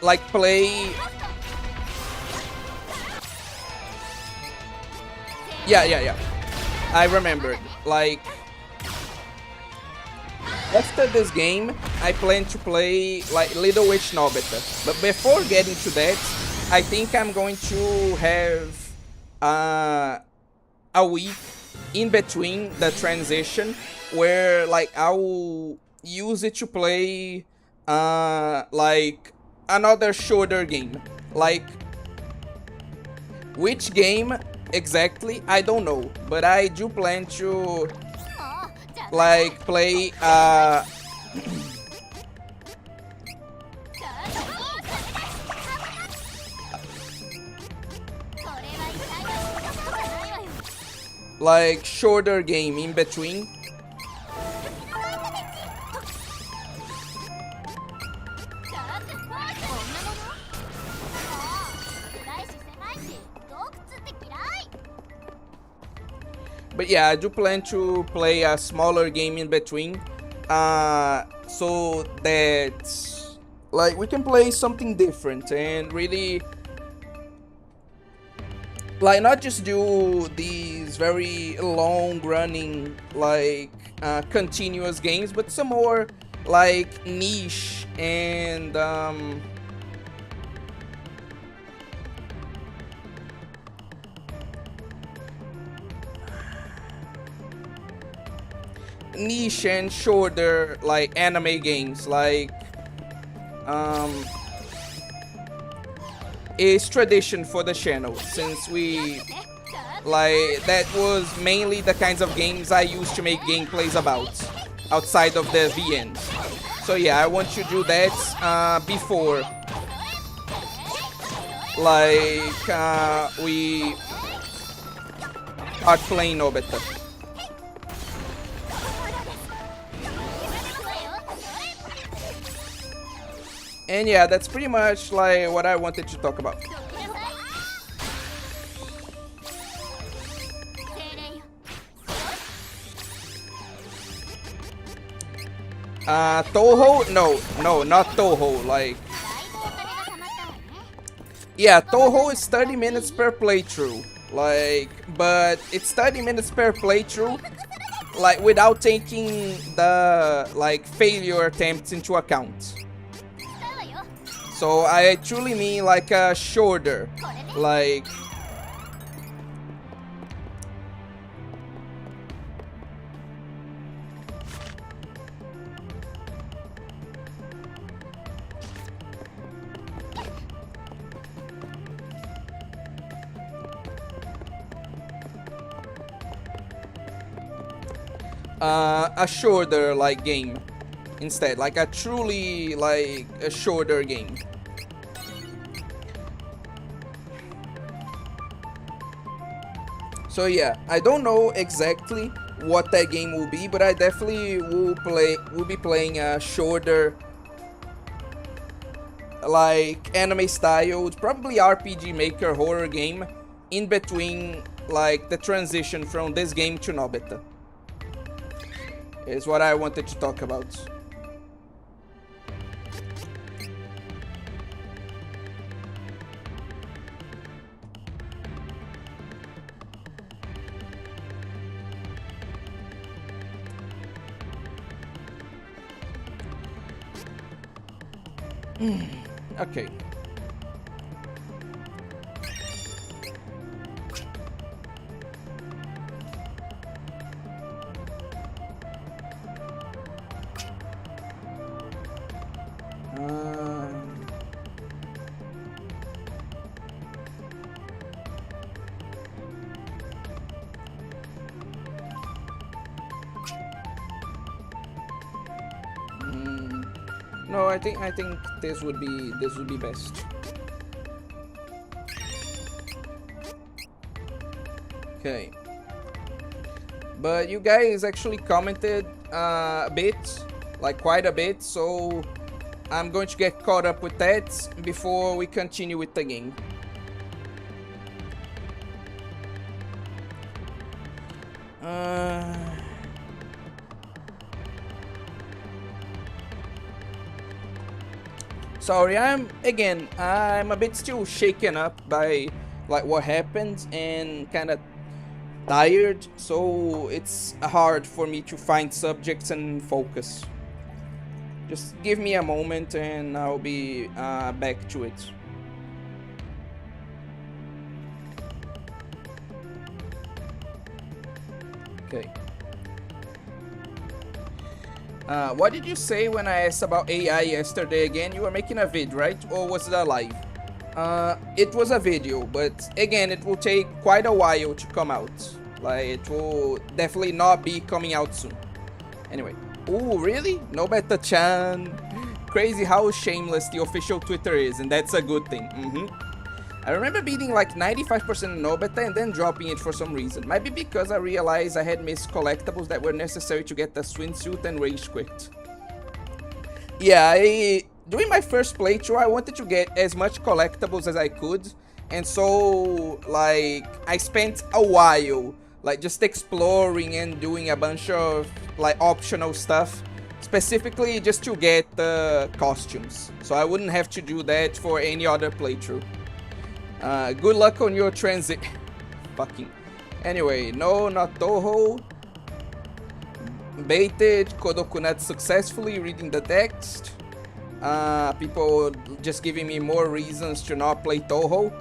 [SPEAKER 1] like play. Yeah. I remember. Like after this game, I plan to play like Little Witch Nobita. But before getting to that, I think I'm going to have a week in between the transition where like I'll use it to play like another shorter game. Like which game exactly I don't know, but I do plan to like play like shorter game in between. But yeah, I do plan to play a smaller game in between, so that like we can play something different and really like not just do these very long running like continuous games, but some more like niche and niche and shorter like anime games like is tradition for the channel, since we like that was mainly the kinds of games I used to make gameplays about outside of the VNs. So yeah, I want to do that before like we start playing Nobeta. And yeah, that's pretty much like what I wanted to talk about. Toho? No, not Toho. Like, yeah, Toho is 30 minutes per playthrough. Like, but it's 30 minutes per playthrough, like without taking the like failure attempts into account. So I truly mean like a shorter, like a shorter like game instead, like a truly like a shorter game. So yeah, I don't know exactly what that game will be, but I definitely will be playing a shorter like anime styled, probably RPG Maker horror game in between like the transition from this game to Nobeta. Is what I wanted to talk about. Okay. No, I think this would be best. Okay. But you guys actually commented a bit, like quite a bit, so I'm going to get caught up with that before we continue with the game. Sorry, I'm a bit still shaken up by like what happened and kind of tired, so it's hard for me to find subjects and focus. Just give me a moment and I'll be back to it. Okay. What did you say when I asked about AI yesterday again? You were making a vid, right? Or was it a live? It was a video, but again, it will take quite a while to come out. Like, it will definitely not be coming out soon. Anyway. Ooh, really? Nobeta-chan. Crazy how shameless the official Twitter is, and that's a good thing. I remember beating like 95% Nobeta and then dropping it for some reason. Might be because I realized I had missed collectibles that were necessary to get the swimsuit and rage quit. Yeah, during my first playthrough, I wanted to get as much collectibles as I could. And so, like, I spent a while, like, just exploring and doing a bunch of, like, optional stuff specifically just to get costumes. So I wouldn't have to do that for any other playthrough. Good luck on your transit. Fucking. Anyway, no, not Toho. Baited, Kodokunat successfully, reading the text. People just giving me more reasons to not play Toho.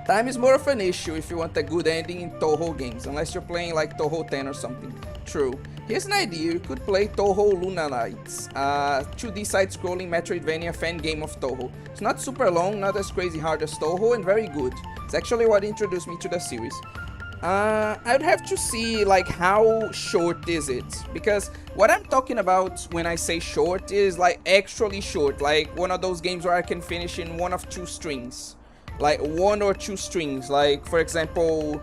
[SPEAKER 1] Time is more of an issue if you want a good ending in Toho games, unless you're playing like Toho 10 or something. True. Here's an idea, you could play Toho Luna Nights, 2D side-scrolling Metroidvania fan game of Toho. It's not super long, not as crazy hard as Toho, and very good. It's actually what introduced me to the series. I'd have to see like how short is it, because what I'm talking about when I say short is like actually short, like one of those games where I can finish in one of two strings. Like 1 or 2 strings, like for example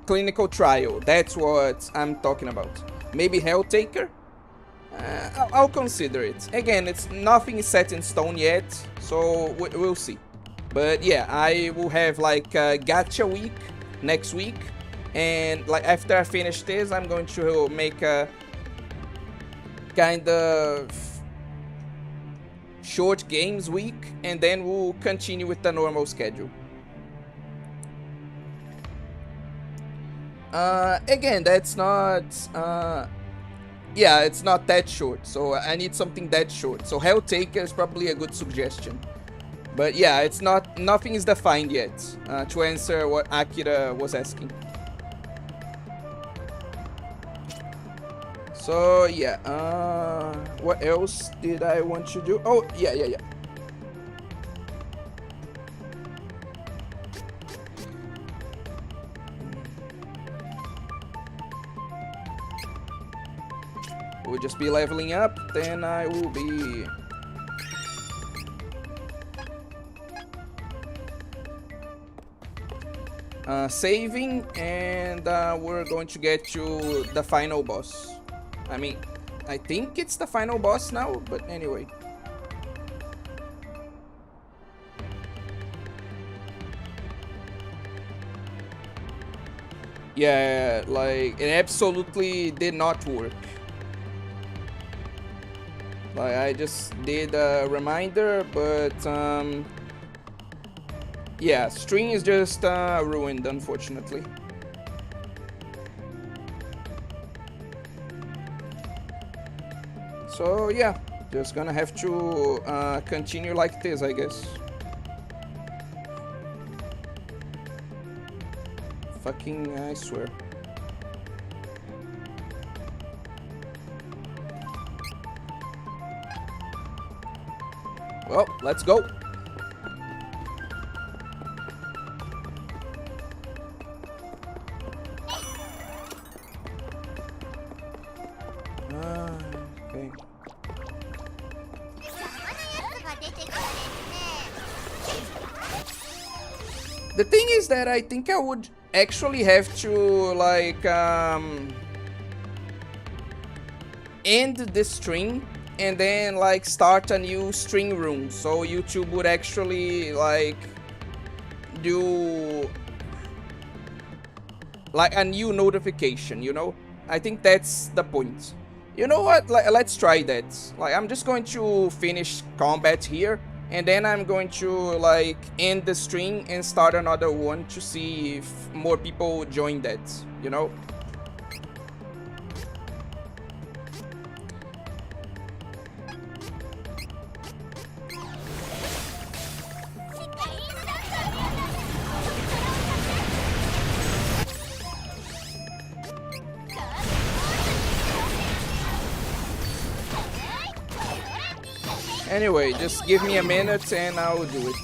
[SPEAKER 1] Clinical Trial. That's what I'm talking about. Maybe Helltaker? I'll consider it. Again, nothing is set in stone yet, so we'll see. But yeah, I will have like a gacha week next week, and like after I finish this, I'm going to make a kind of short games week, and then we'll continue with the normal schedule. Again, that's not yeah, it's not that short, so I need something that short. So Helltaker is probably a good suggestion, but yeah, it's not, nothing is defined yet, to answer what Akira was asking. So yeah, what else did I want to do? Oh, yeah. We'll just be leveling up, then I will be... saving, and we're going to get to the final boss. I mean, I think it's the final boss now, but anyway. Yeah, like, it absolutely did not work. Like, I just did a reminder, but, yeah, string is just ruined, unfortunately. So yeah, just gonna have to continue like this, I guess. Fucking, I swear. Well, let's go. Okay. The thing is that I think I would actually have to like end this string and then like start a new string room, so YouTube would actually like do like a new notification, you know? I think that's the point. You know what, like, let's try that. Like, I'm just going to finish combat here, and then I'm going to like end the string and start another one to see if more people join that, you know? Anyway, just give me a minute and I'll do it.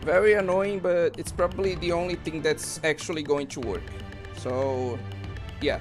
[SPEAKER 1] Very annoying, but it's probably the only thing that's actually going to work. So, yeah.